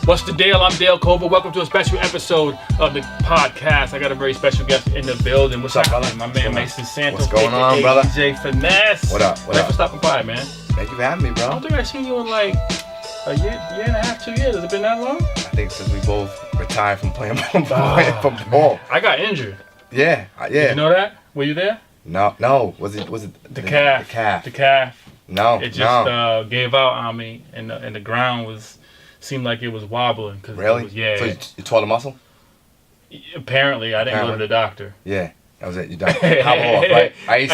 What's the deal? I'm Dale Cova. Welcome to a special episode of the podcast. I got a very special guest in the building. What's up, brother? My man Mason Santos. What's going on, brother? DJ Finesse. What up? Thanks for stopping by, man. Thank you for having me, bro. I don't think I've seen you in like a year and a half, 2 years. Has it been that long? I think since we both retired from playing ball. I got injured. Yeah. Did you know that? Were you there? No. Was it the calf? The calf. No. It just gave out on me, and the ground seemed like it was wobbling. Really? Yeah. So you tore the muscle? Apparently, I didn't go to the doctor. Yeah. That was it. You done. How off, right? Ice.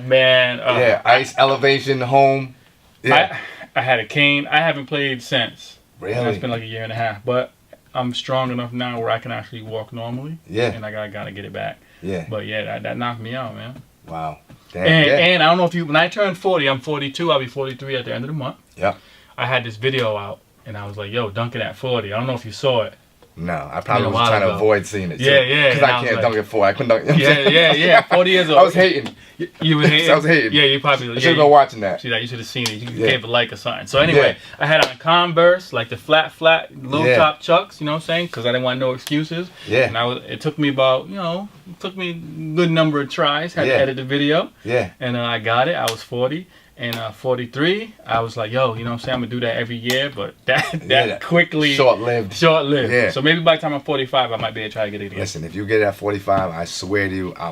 Man. Ice, elevation, home. Yeah. I had a cane. I haven't played since. Really? It's been like a year and a half. But I'm strong enough now where I can actually walk normally. Yeah. And I gotta get it back. Yeah. But yeah, that knocked me out, man. Wow. Damn. And I don't know if when I turn 40, I'm 42. I'll be 43 at the end of the month. Yep. I had this video out, and I was like, yo, dunking at 40. I don't know if you saw it. No, I probably was trying to avoid seeing it. Yeah. Because I can't dunk at 40. I couldn't dunk. Yeah. 40 years old. I was hating. You were hating? I was hating. Yeah, you probably. I should have been watching that. See that? You should have seen it. You gave a like or something. So anyway, I had on Converse, like the flat, low top Chucks. You know what I'm saying? Because I didn't want no excuses. Yeah. And it took me about, it took me a good number of tries. Had to edit the video. Yeah. And I got it. I was 40. And 43, I was like, yo, you know what I'm saying? I'm going to do that every year. But that quickly... Short-lived. Yeah. So maybe by the time I'm 45, I might be able to try to get it again. Listen, if you get it at 45, I swear to you, I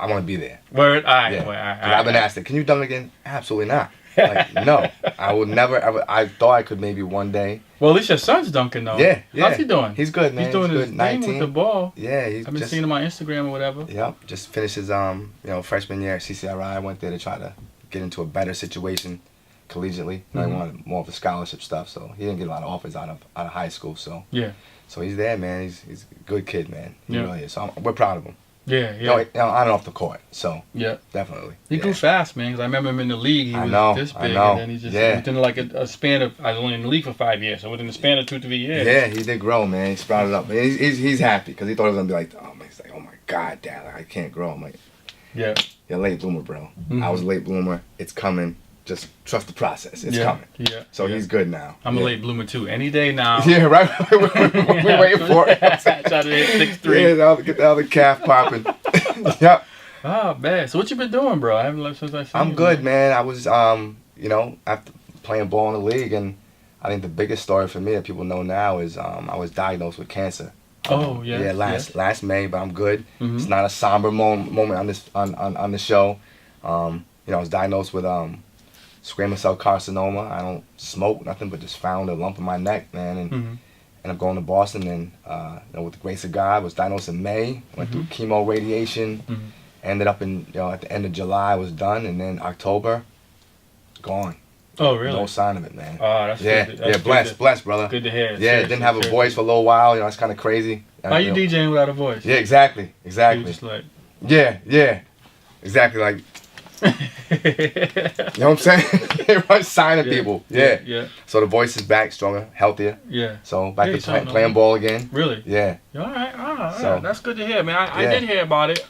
want to be there. Word? All right. Yeah. I've been asked, can you dunk again? Absolutely not. Like, no. I would never... I thought I could maybe one day. Well, at least your son's dunking, though. Yeah. How's he doing? He's good, man. He's doing his thing with the ball. Yeah. I've been seeing him on Instagram or whatever. Yep. Just finished his, freshman year at CCRI. I went there to try to get into a better situation collegiately. I wanted more of the scholarship stuff, so he didn't get a lot of offers out of high school. So so he's there, man. He's a good kid, man. He really is. So we're proud of him. Yeah. On and off the court. So definitely. He grew fast, man. Because I remember him in the league. He was this big, and then he just within like a span of. I was only in the league for 5 years, so within the span of 2-3 years. Yeah, he did grow, man. He sprouted up. Man, he's happy because he thought it was gonna be like, oh my God, Dad, I can't grow. I'm like, you're a late bloomer, bro. I was a late bloomer. It's coming. Just trust the process. It's coming. Yeah. So he's good now. I'm a late bloomer too. Any day now. Yeah, right. We're waiting for it. Try to hit 6'3". Yeah, get the other calf popping. Yep. Oh man. So what you been doing, bro? I haven't left since I seen you. I'm good, man. I was after playing ball in the league, and I think the biggest story for me that people know now is I was diagnosed with cancer. Last May, but I'm good. It's not a somber moment on this on the show. I was diagnosed with squamous cell carcinoma. I don't smoke nothing, but just found a lump in my neck, man, and ended up going to Boston. And with the grace of God, was diagnosed in May. Went through chemo, radiation. Ended up in at the end of July, was done, and then October, gone. Oh, really? No sign of it, man. Oh, that's good. That's blessed, brother. Good to hear. Yeah, didn't have a voice for a little while. It's kind of crazy. Why you DJing without a voice? Yeah, exactly. You're just like... Yeah. Exactly, like... you know what I'm saying? Right, signing people. Yeah. So the voice is back, stronger, healthier. Yeah. So back to playing ball again. Really? Yeah. All right. So that's good to hear, man. I did hear about it.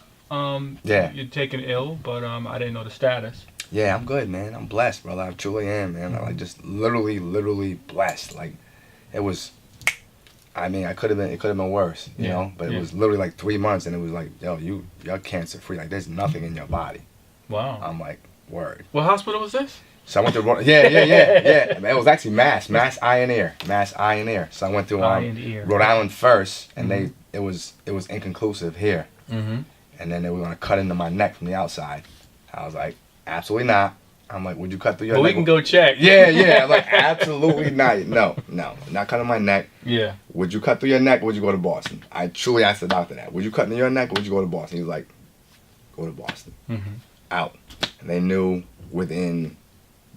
You're taken ill, but I didn't know the status. Yeah, I'm good, man. I'm blessed, brother. I truly am, man. I'm like just literally blessed. Like it was. I mean, it could have been worse, you know. But it was literally like 3 months, and it was like, yo, you're cancer free. Like there's nothing in your body. Wow. I'm like, word. What hospital was this? So I went to yeah. Man, it was actually Mass Eye and Ear. So I went to Rhode Island first, and it was inconclusive here. And then they were gonna cut into my neck from the outside. I was like, absolutely not. I'm like, would you cut through your neck? Well, we can go check. Yeah. I'm like, absolutely not. No, not cutting my neck. Yeah. Would you cut through your neck or would you go to Boston? I truly asked the doctor that. Would you cut through your neck or would you go to Boston? He was like, go to Boston. Out. And they knew within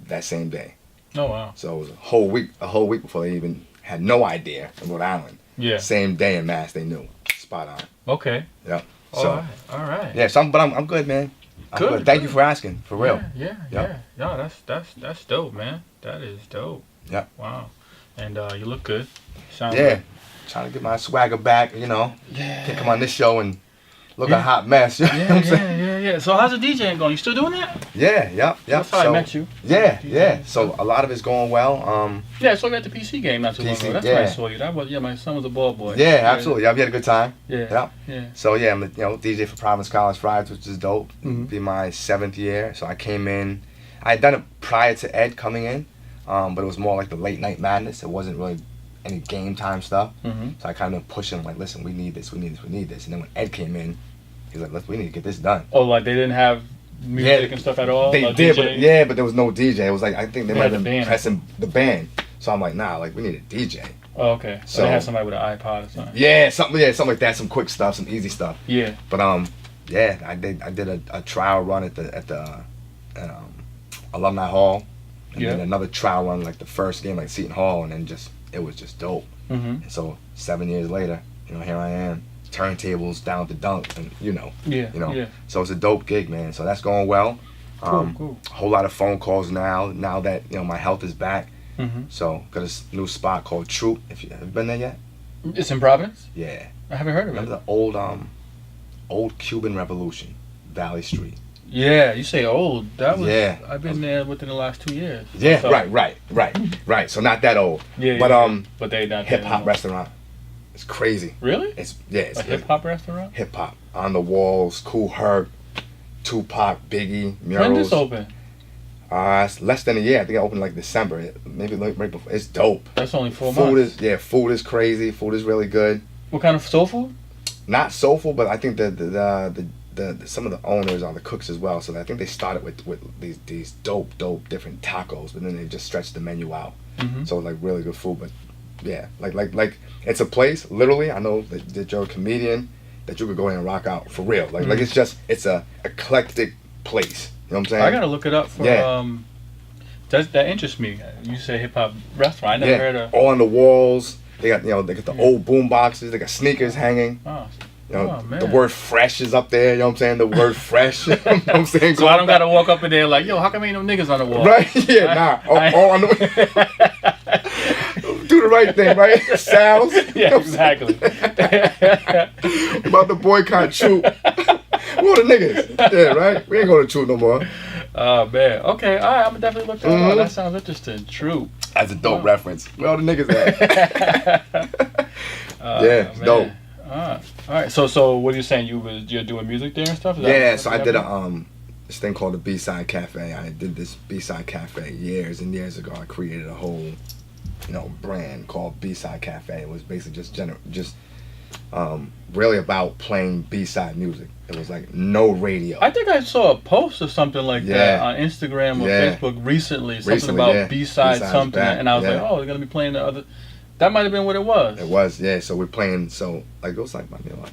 that same day. Oh, wow. So it was a whole week before they even had no idea in Rhode Island. Yeah. Same day in Mass, they knew. Spot on. Okay. Yep. All right. Yeah, but I'm good, man. Good. Thank you for asking, for real. Yeah. No, that's dope, man. That is dope. Yeah. Wow. And you look good. Trying to get my swagger back, Yeah. Can't come on this show and look a hot mess. You know what I'm saying? Yeah. So how's the DJing going? You still doing that? Yeah, yep. That's how I met you. Yeah. So a lot of it's going well. Yeah, so we at the PC game not too long ago. That's when I saw you. That was my son was a ball boy. Yeah, absolutely. Yeah, we had a good time. Yeah. So yeah, I'm DJ for Providence College Fridays, which is dope. Be my 7th year. So I came in. I had done it prior to Ed coming in, but it was more like the late night madness. It wasn't really any game time stuff. So I kind of pushed him like, listen, we need this. And then when Ed came in, he's like, we need to get this done. Oh, like they didn't have music and stuff at all? They did, but there was no DJ. It was like, I think they might have been pressing the band. So I'm like, nah, like we need a DJ. Oh, okay. So they had somebody with an iPod or something. Yeah, something like that, some quick stuff, some easy stuff. Yeah. But I did a trial run at the Alumni Hall. And then another trial run like the first game like Seton Hall, and then it was just dope. And so 7 years later, here I am, turntables down at the dunk, and so it's a dope gig, man. So that's going well. Cool. A whole lot of phone calls now that my health is back. So got a new spot called Troop. Have you been there yet? It's in Providence? Yeah. I haven't heard of it. Remember the old Cuban Revolution, Valley Street. Yeah, you say old. That was. Yeah. I've been there within the last 2 years. Yeah, so. Right. So not that old. Yeah. But they not hip hop restaurant. It's crazy. Really? It's a hip hop restaurant. Hip hop on the walls. Cool Herc, Tupac, Biggie, murals. When did this open? It's less than a year. I think it opened like December. Maybe like right before. It's dope. That's only 4 months. Food is crazy. Food is really good. What kind of soul food? Not soulful, but I think the some of the owners are the cooks as well. So I think they started with these dope different tacos, but then they just stretched the menu out. So like really good food. But yeah, like it's a place. Literally, I know that you're a comedian that you could go in and rock out for real. Like it's a eclectic place. You know what I'm saying? I gotta look it up for that interests me. You say hip hop restaurant. I never heard of. All on the walls. They got the old boom boxes. They got sneakers hanging. Man. The word fresh is up there, you know what I'm saying? The word fresh, you know what I'm saying? So I don't gotta walk up in there like, yo, how come ain't no niggas on the wall? Right, yeah, all on the do the right thing, right? Sounds. Yeah, exactly. About the boycott Troop. Who are the niggas? Yeah, right? We ain't going to Troop no more. Oh, man. Okay, all right, I'm gonna definitely look that up. That sounds interesting. Troop. That's a dope reference. Where all the niggas at? It's dope. All right. So what are you saying? You're doing music there and stuff? So I did this thing called the B-Side Cafe. I did this B-Side Cafe years and years ago. I created a whole, brand called B-Side Cafe. It was basically just really about playing B-side music. It was like no radio. I think I saw a post or something like that on Instagram or Facebook recently. Something about B-side something, and I was like, oh, they're gonna be playing the other. That might have been what it was. It was, yeah. So we're playing. So like it was like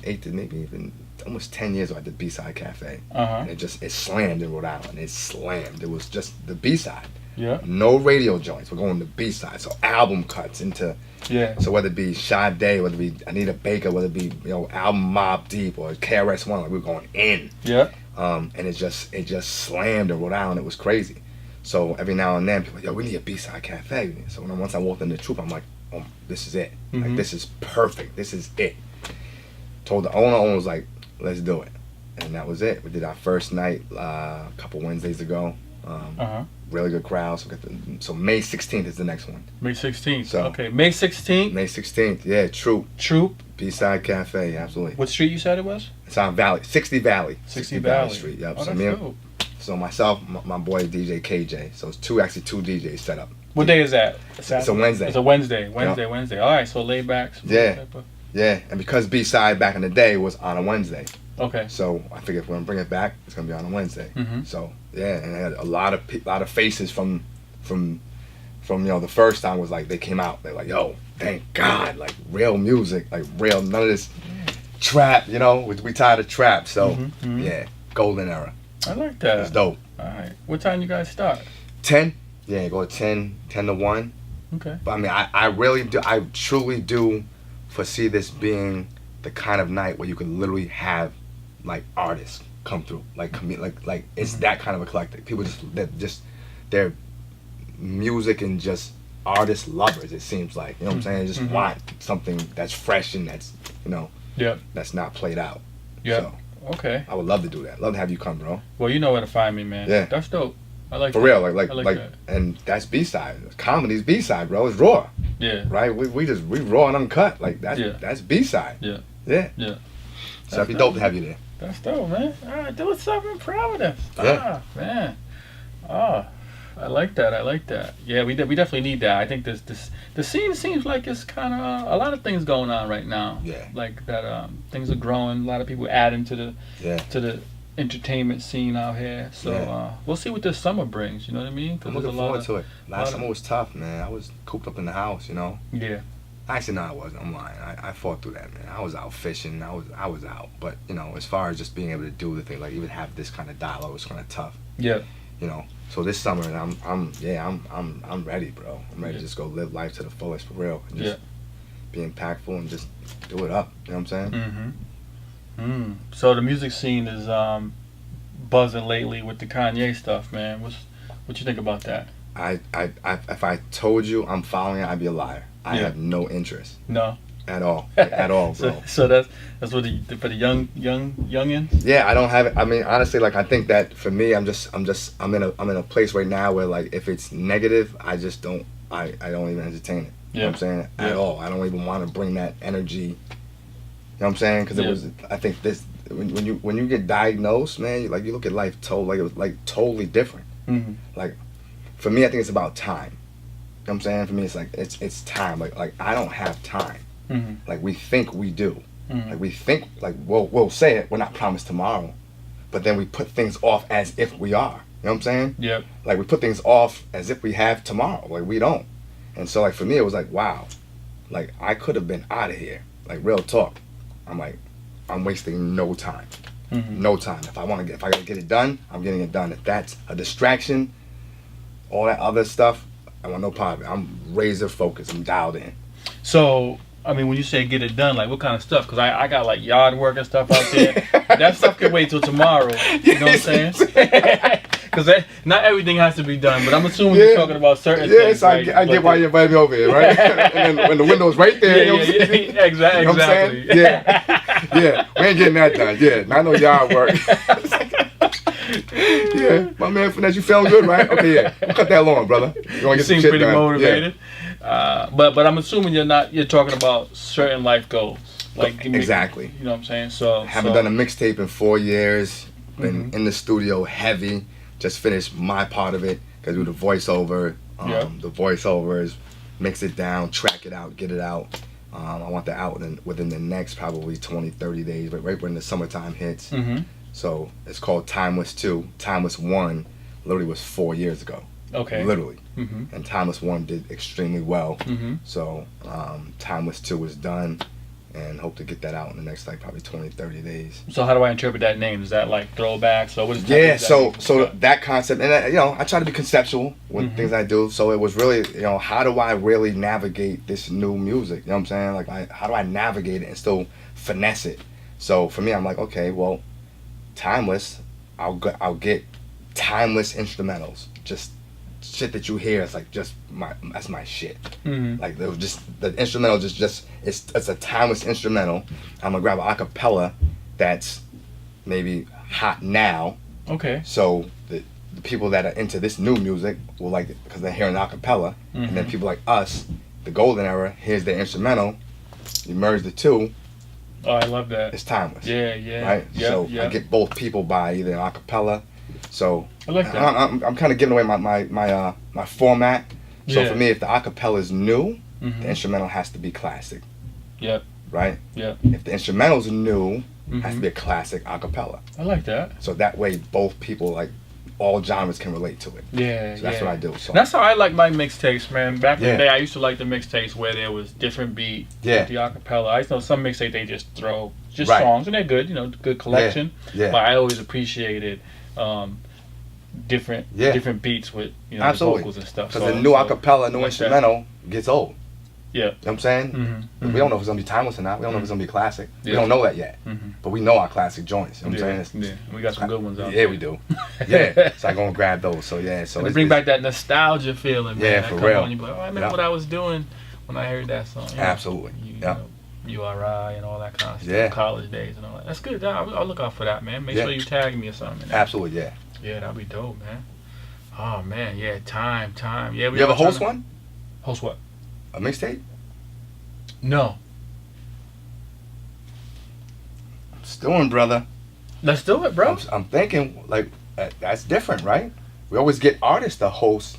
8 to maybe even almost 10 years ago. I did B-Side Cafe, and it slammed in Rhode Island. It slammed. It was just the B-side. Yeah. No radio joints. We're going to B-side. So album cuts into. Yeah. So whether it be Sade, whether it be Anita Baker, whether it be album Mobb Deep or KRS-One, like we were going in. Yeah. And it just slammed in Rhode Island. It was crazy. So every now and then people are like, yo, we need a B-Side Cafe. So once I walked in the Troop, I'm like, oh, this is it. Like this is perfect. This is it. Told the owner was like, let's do it. And that was it. We did our first night a couple Wednesdays ago. Really good crowd. So May 16th is the next one. May 16th. So, okay, May 16th. May 16th. Yeah, Troop. B-Side Cafe, absolutely. What street you said it was? It's on Valley, 60 Valley. 60 Valley Street. Yep. Oh, so that's dope. So myself, my boy DJ KJ. So it's two DJs set up. What day is that? It's a Wednesday. It's a Wednesday. Wednesday. All right, so laid back. Yeah. And because B-Side back in the day was on a Wednesday. Okay. So I figured if we're gonna bring it back, it's gonna be on a Wednesday. So yeah, and I had a lot of faces from the first time was like they came out. They're like, yo, thank God, like real music, like real, none of this trap. We tired of trap. So yeah, golden era. I like that. It's dope. All right. What time you guys start? 10. Yeah, go 10 to 1. Okay. But I mean, I really do. I truly do foresee this being the kind of night where you could literally have like artists come through, like it's that kind of eclectic. People they're music and just artist lovers. It seems like, you know what I'm saying. They just want something that's fresh and that's that's not played out. Yeah. So. Okay. I would love to do that. Love to have you come, bro. Well, you know where to find me, man. Yeah. That's dope. I like for that. real, like that. And that's B-side. Comedy's B-side, bro. It's raw. Yeah. Right? We raw and uncut. Like that's B-side. Yeah. Yeah. Yeah. So that'd be dope to have you there. That's dope, man. All right, do something in Providence. Yeah. Man. I like that. Yeah, we definitely need that. I think the scene seems like it's kind of a lot of things going on right now. Yeah. Like that, things are growing. A lot of people adding to the entertainment scene out here. So we'll see what this summer brings. You know what I mean? I'm looking forward to it. Last summer was tough, man. I was cooped up in the house, you know. Yeah. Actually, no, I wasn't. I'm lying. I fought through that, man. I was out fishing. I was out. But you know, as far as just being able to do the thing, like even have this kind of dialogue was kind of tough. Yeah. You know. So this summer, I'm ready, bro. I'm ready to just go live life to the fullest for real, and just be impactful and just do it up. You know what I'm saying? Mm-hmm. So the music scene is buzzing lately with the Kanye stuff, man. What you think about that? If I told you I'm following it, I'd be a liar. I have no interest. No. At all, bro. so that's what for the youngins. Yeah, I don't have it. I mean, honestly, like I think that for me, I'm in a place right now where like if it's negative, I just don't I don't even entertain it. You know what I'm saying? At all. I don't even want to bring that energy. You know what I'm saying? Because I think this when you get diagnosed, man, you look at life totally different. Mm-hmm. Like for me, I think it's about time. You know what I'm saying? For me, it's like it's time. Like I don't have time. Mm-hmm. Like we think we do. Mm-hmm. Like we think we'll say it. We're not promised tomorrow, but then we put things off as if we are. You know what I'm saying? Yep. Like we put things off as if we have tomorrow. Like we don't. And so like for me, it was like wow, like I could have been out of here. Like real talk. I'm like I'm wasting no time. Mm-hmm. No time. If I gotta get it done, I'm getting it done. If that's a distraction, all that other stuff, I want no part of it. I'm razor focused. I'm dialed in. So. I mean, when you say get it done, like what kind of stuff? Because I got like yard work and stuff out there. That stuff can wait till tomorrow. You know what I'm saying? Because not everything has to be done, but I'm assuming you're talking about certain things. Yes, I get why you invited me over here, right? And then when the window's right there, you know what I'm saying? Exactly. You know what I'm saying? Yeah. We ain't getting that done. Yeah, not no yard work. Yeah, my man Finesse, you feeling good, right? Okay, yeah. We'll cut that lawn, brother. You seem pretty motivated. Yeah. But I'm assuming you're talking about certain life goals. Like exactly. You know what I'm saying? So haven't done a mixtape in 4 years. Been in the studio heavy. Just finished my part of it. Gotta do the voiceover. The voiceovers, mix it down, track it out, get it out. I want that out within the next probably 20, 30 days, but right when the summertime hits. Mm-hmm. So it's called Timeless 2. Timeless 1 literally was 4 years ago. Okay. Literally. Mm-hmm. And Timeless 1 did extremely well. Mm-hmm. So Timeless 2 is done and hope to get that out in the next like probably 20, 30 days. So how do I interpret that name? Is that like throwback? So what is that? Yeah, so that concept, and I try to be conceptual with things I do. So it was really, how do I really navigate this new music? You know what I'm saying? Like how do I navigate it and still finesse it? So for me, I'm like, okay, well, Timeless, I'll get timeless instrumentals, just shit that you hear. It's like that's my shit. Mm-hmm. Like it was just the instrumental, just it's a timeless instrumental. I'm gonna grab an acapella that's maybe hot now. Okay. So the people that are into this new music will like it because they're hearing acapella, and then people like us, the golden era, here's the instrumental. You merge the two. Oh, I love that. It's timeless. Yeah. Right? So I get both people by either an acapella. So I like that. I'm kind of giving away my format. So for me, if the acapella is new, the instrumental has to be classic. Yep. Right? Yep. If the instrumental's new, it has to be a classic acapella. I like that. So that way, both people, like, all genres can relate to it. Yeah, so that's what I do. So that's how I like my mixtapes, man. Back in the day, I used to like the mixtapes where there was different beat with the acapella. I know some mixtapes they just throw songs, and they're good, good collection. Yeah. But I always appreciated different beats with the vocals and stuff. Because the new acapella, new instrumental gets old. Yeah. You know what I'm saying? Mm-hmm. We don't know if it's going to be timeless or not. We don't know if it's going to be classic. We don't know that yet. Mm-hmm. But we know our classic joints. You know what I'm saying? We got some good ones out there. Yeah, we do. Yeah. So I'm going to grab those. So, yeah. So bring back that nostalgia feeling, man. Yeah, for real. On, you be like, I remember what I was doing when I heard that song. Absolutely. URI and all that kind of stuff. College days and all that. That's good. I'll look out for that, man. Make sure you tag me or something. Absolutely, yeah. Yeah, that'd be dope, man. Oh man, yeah. Time. Yeah. You ever host one? Host what? A mixtape? No. Let's do it, brother. Let's do it, bro. I'm thinking like that's different, right? We always get artists to host.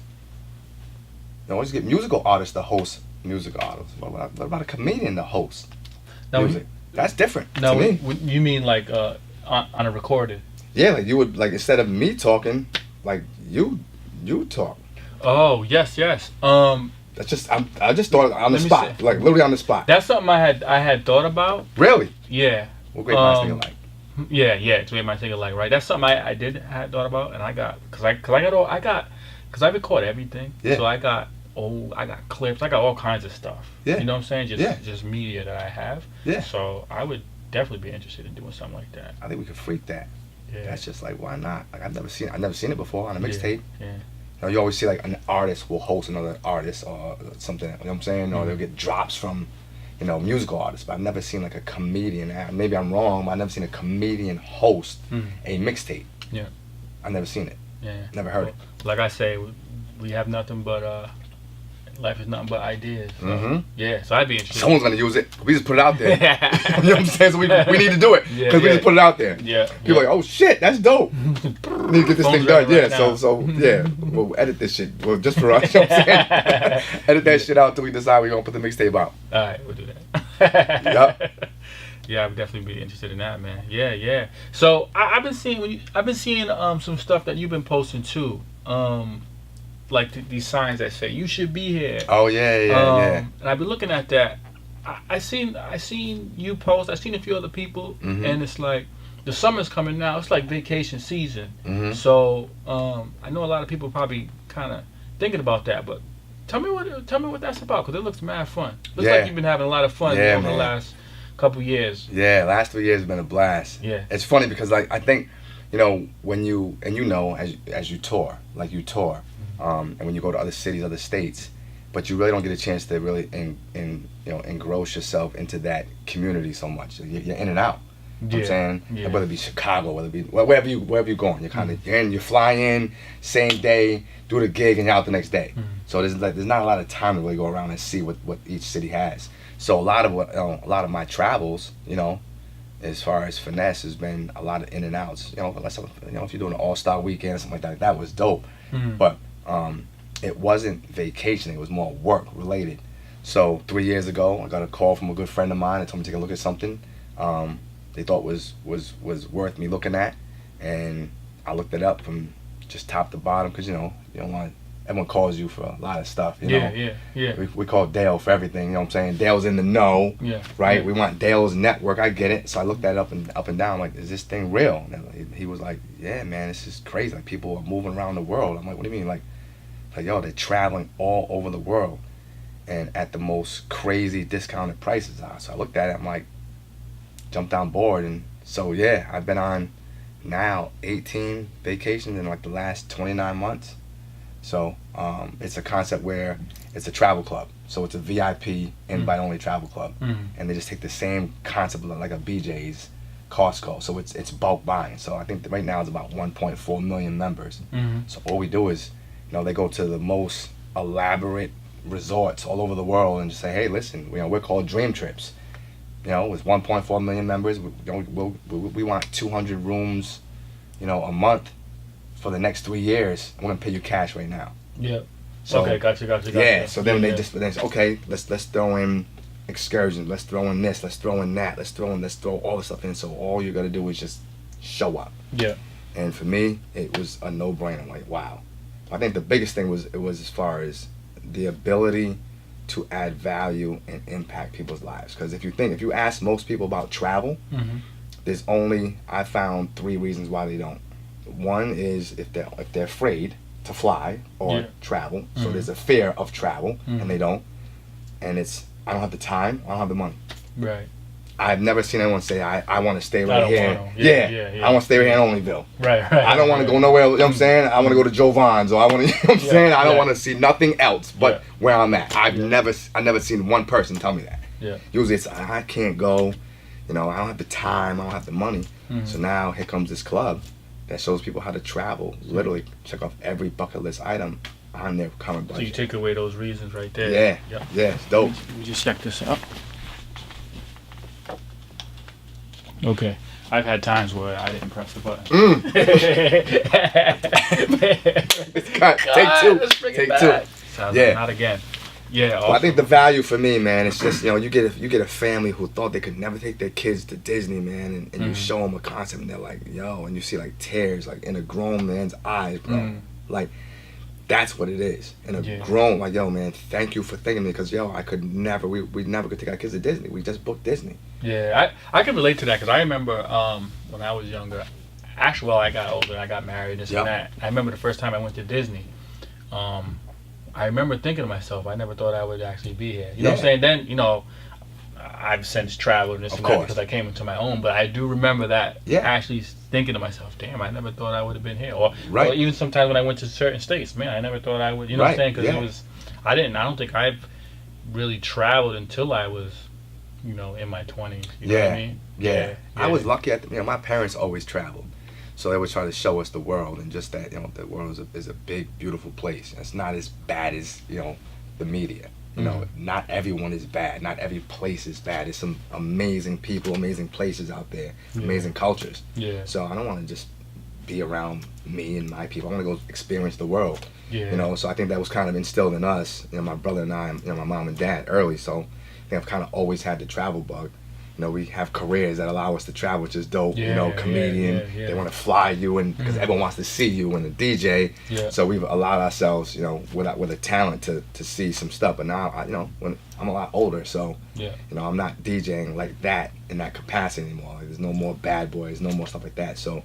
We always get musical artists to host music artists. What about a comedian to host music? That's different to me. You mean like on a recorded? Yeah, like you would, like, instead of me talking, like you talk. Oh yes. That's just I just thought on the spot, like literally on the spot. That's something I had thought about. Really? Yeah. What great minds think alike. Yeah, it's great minds think alike, right? That's something I had thought about, and I got because I record everything. Yeah. So I got clips, I got all kinds of stuff. Yeah. You know what I'm saying? Just media that I have. Yeah. So I would definitely be interested in doing something like that. I think we could freak that. Yeah. That's just like, why not? Like I've never seen it before on a mixtape. Yeah. You know, you always see like an artist will host another artist or something. You know what I'm saying? Or they'll get drops from, you know, musical artists. But I've never seen like a comedian. Maybe I'm wrong, but I've never seen a comedian host a mixtape. Yeah. I've never seen it. Yeah. Never heard it. Like I say, we have nothing but life is nothing but ideas. So, yeah, so I'd be interested. Someone's gonna use it. We just put it out there. You know what I'm saying? So we need to do it because we just put it out there. Yeah. People are like, oh shit, that's dope. We need to get this thing done. Right so yeah, we'll edit this shit. Well, just for us. You know what I'm saying? Edit that shit out till we decide we're gonna put the mixtape out. All right, we'll do that. Yep. Yeah, I would definitely be interested in that, man. Yeah. So I've been seeing some stuff that you've been posting too. Like these signs that say you should be here. Oh yeah. And I've been looking at that. I seen you post. I seen a few other people, and it's like the summer's coming now. It's like vacation season. So I know a lot of people probably kind of thinking about that. But tell me what that's about, because it looks mad fun. Looks like you've been having a lot of fun over the last couple years. Yeah, last 3 years have been a blast. Yeah, it's funny because like I think, you know, when you as you tour, like you tour. And when you go to other cities, other states, but you really don't get a chance to really engross yourself into that community so much. You're in and out. You know what I'm saying? Yeah. Whether it be Chicago, whether it be wherever you're going, you're kind of you fly in same day, do the gig, and you're out the next day. So there's not a lot of time to really go around and see what each city has. So a lot of my travels, you know, as far as Finesse, has been a lot of in and outs. You know, if you're doing an all-star weekend or something like that, that was dope. But it wasn't vacation, it was more work related. So 3 years ago, I got a call from a good friend of mine that told me to take a look at something they thought was worth me looking at, and I looked it up from just top to bottom, because you don't want, everyone calls you for a lot of stuff, you know. Yeah. We call Dale for everything, you know what I'm saying? Dale's in the know, right? We want Dale's network, I get it. So I looked that up and down, like, is this thing real? And he was like, yeah, man, this is crazy. Like, people are moving around the world. I'm like, what do you mean? Like, yo, they're traveling all over the world and at the most crazy discounted prices. So I looked at it, I'm like, jumped on board. And so, yeah, I've been on now 18 vacations in like the last 29 months. So it's a concept where it's a travel club. So it's a VIP invite-only travel club. And they just take the same concept like a BJ's, Costco. So it's bulk buying. So I think that right now it's about 1.4 million members. So all we do is, they go to the most elaborate resorts all over the world and just say, hey, listen, we're called Dream Trips. With 1.4 million members, we want 200 rooms, a month for the next 3 years. I'm gonna pay you cash right now. Yeah. So, okay, gotcha. Yeah. So then they say, okay, let's throw in excursions, let's throw in this, let's throw in that, let's throw all this stuff in. So all you gotta do is just show up. Yeah. And for me, it was a no-brainer. Like, wow. I think the biggest thing was as far as the ability to add value and impact people's lives. Because if you ask most people about travel, there's only, I found 3 reasons why they don't. One is if they're afraid to fly or travel, so there's a fear of travel and they don't. And it's, I don't have the time, I don't have the money. Right. I've never seen anyone say, I want to stay right here. Yeah. I want to stay right here in Onlyville. Right. I don't want to go nowhere, you know what I'm saying? I want to go to Joe Vaughn's, or I want to, you know what I'm saying? I don't want to see nothing else but where I'm at. I've never seen one person tell me that. Yeah. Usually it's, I can't go, you know, I don't have the time, I don't have the money. So now here comes this club that shows people how to travel, literally check off every bucket list item on their current budget. So you take away those reasons right there. Yeah, yeah, it's dope. Let me just check this out. Okay. I've had times where I didn't press the button. Take two. Take two. Yeah. Not again. Yeah. Well, I think the value for me, man, it's just, you know, you get a family who thought they could never take their kids to Disney, man, and you show them a concept and they're like, yo, and you see like tears like in a grown man's eyes, bro. Like, that's what it is. And a grown, like, yo, man, thank you for thinking of me, because, yo, I could never, we never could take our kids to Disney. We just booked Disney. Yeah, I can relate to that, because I remember when I was younger, actually, well, I got older, I got married, this and that. I remember the first time I went to Disney. I remember thinking to myself, I never thought I would actually be here. You know what I'm saying? Then, you know, I've since traveled and this and that because I came into my own, but I do remember that actually thinking to myself, damn, I never thought I would have been here. Or even sometimes when I went to certain states, man, I never thought I would, you know what I'm saying? Because it was, I don't think I've really traveled until I was, you know, in my 20s. You know what I mean? Yeah. I was lucky you know, my parents always traveled. So they would try to show us the world, and just that, you know, the world is a big, beautiful place. It's not as bad as, you know, the media. You know, not everyone is bad. Not every place is bad. There's some amazing people, amazing places out there, amazing cultures. Yeah. So I don't want to just be around me and my people. I want to go experience the world. Yeah. You know, so I think that was kind of instilled in us, you know, my brother and I, you know, my mom and dad early. So I think I've kind of always had the travel bug. You know, we have careers that allow us to travel, which is dope. You know, comedian, they want to fly you, and because everyone wants to see you, and a DJ. So we've allowed ourselves, you know, with a talent to see some stuff. But now, you know, when I'm a lot older, so you know, I'm not DJing like that in that capacity anymore. Like, there's no more bad boys, no more stuff like that. So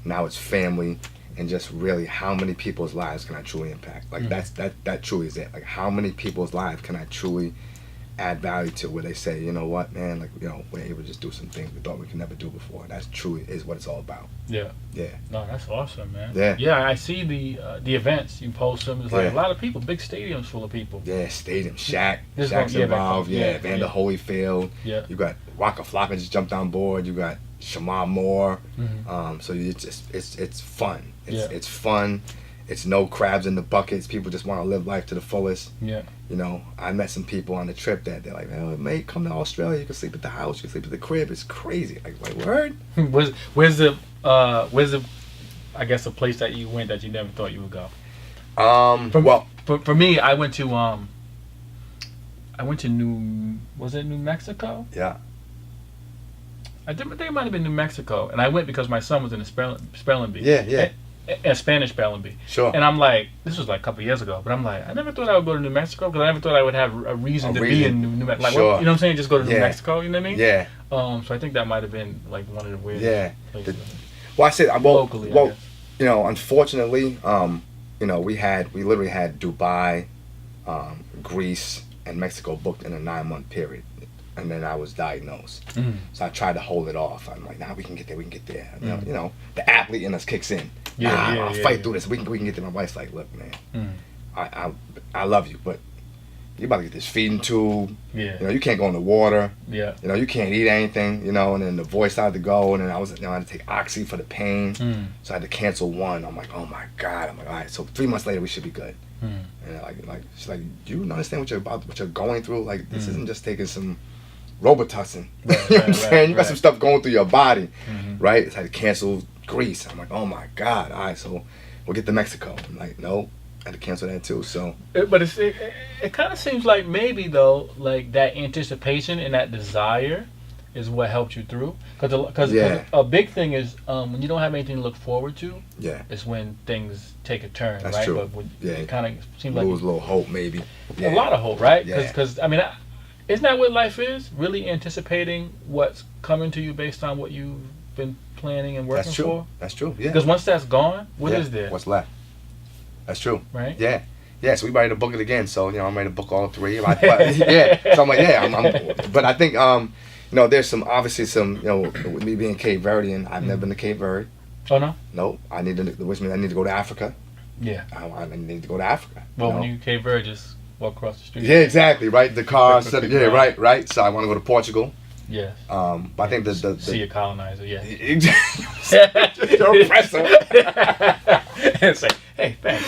now it's family, and just really how many people's lives can I truly impact? Like that truly is it. Like, how many people's lives can I truly add value to, where they say, you know what, man, like, you know, we're able to just do some things we thought we could never do before. That's truly is what it's all about. Yeah. No, that's awesome, man. Yeah, I see the events you post them. It's like a lot of people, big stadiums full of people. Yeah, stadium. Shaq's involved. Vander Holyfield. Yeah. You got Waka Flocka just jumped on board. You got Shamar Moore. So it's fun. It's fun. It's no crabs in the buckets. People just want to live life to the fullest. Yeah. You know, I met some people on the trip that they're like, oh, mate, come to Australia. You can sleep at the house. You can sleep at the crib. It's crazy. Like word? Where's the I guess a place that you went that you never thought you would go? For me, I went to New Mexico? Yeah. I think it might have been New Mexico, and I went because my son was in a spelling bee. Yeah. A Spanish spelling bee. Sure. And I'm like, this was like a couple years ago, but I'm like, I never thought I would go to New Mexico, because I never thought I would have a reason to be in New Mexico. Like, you know what I'm saying? Just go to New Mexico, you know what I mean? Yeah. So I think that might have been like one of the weirdest places. Well, I said, locally, you know, unfortunately, you know, we literally had Dubai, Greece, and Mexico booked in a 9-month period. And then I was diagnosed. So I tried to hold it off. I'm like, nah, we can get there. You know, the athlete in us kicks in. I'll fight through this. We can get there. My wife's like, look, man, I love you, but you about to get this feeding tube. Yeah. You know, you can't go in the water. Yeah. You know, you can't eat anything, you know, and then the voice had to go, and then I had to take Oxy for the pain. So I had to cancel one. I'm like, oh my God. I'm like, all right, so 3 months later we should be good. And like she's like, do you understand what you're going through? Like, this isn't just taking some Robitussin. You know what I'm saying? You got some stuff going through your body, right? It's like to cancel Greece. I'm like, oh my God. All right, so we'll get to Mexico. I'm like, no, I had to cancel that too. So, but it kind of seems like maybe though, like that anticipation and that desire is what helped you through. Because a big thing is when you don't have anything to look forward to. Yeah. Is when things take a turn. That's right. True. But it kind of seems like lose a little hope, maybe. A lot of hope, right? Because I mean. Isn't that what life is? Really anticipating what's coming to you based on what you've been planning and working for? That's true, yeah. Because once that's gone, what is there? What's left? That's true. Right? Yeah. Yeah, so we ready to book it again. So, you know, I'm ready to book all 3. So I'm like, but I think, you know, there's obviously some, you know, with me being Cape Verdean, I've never been to Cape Verde. Oh, no? No. Which means I need to go to Africa. Yeah. I need to go to Africa. Well, when you Cape Verde, just walk across the street. Yeah, exactly. Right, the car. Right. So I want to go to Portugal. Yes. But I think the see a colonizer. Yeah. Exactly. You're oppressor. And say, hey, thanks.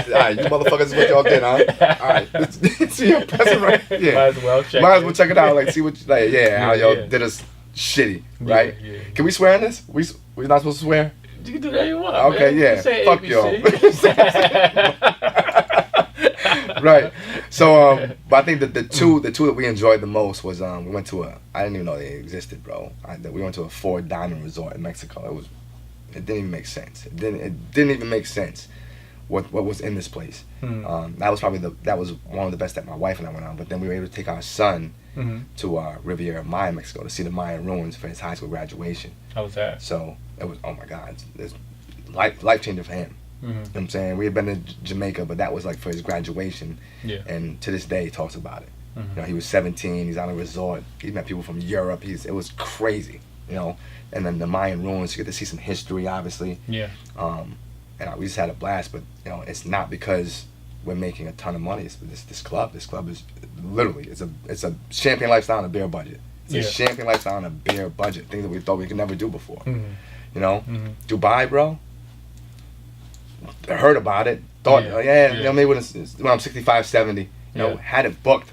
All right, you motherfuckers, what y'all get, huh? All right, see your oppressor, right? Yeah. Might as well check it out. Like, see what, how y'all did us shitty, right? Yeah. Can we swear in this? We're not supposed to swear. You can do that you want. Okay, man. Yeah. Say Fuck y'all. Right. So, but I think that the two that we enjoyed the most was we went to I didn't even know they existed, bro. We went to a 4-diamond resort in Mexico. It didn't even make sense. It didn't even make sense what was in this place. That was one of the best that my wife and I went on. But then we were able to take our son to Riviera Maya, Mexico, to see the Mayan ruins for his high school graduation. How was that? So it was, oh my God, it's life changing for him. You know what I'm saying? We had been to Jamaica, but that was like for his graduation. Yeah. And to this day, he talks about it. You know, he was 17. He's on a resort. He met people from Europe. It was crazy. You know, and then the Mayan ruins. You get to see some history, obviously. Yeah. And we just had a blast. But you know, it's not because we're making a ton of money. It's this club. This club is literally it's a champagne lifestyle on a beer budget. It's a champagne lifestyle on a beer budget. Things that we thought we could never do before. You know, Dubai, bro. I heard about it. Thought, you know, maybe when I'm 65, 70, you know, had it booked,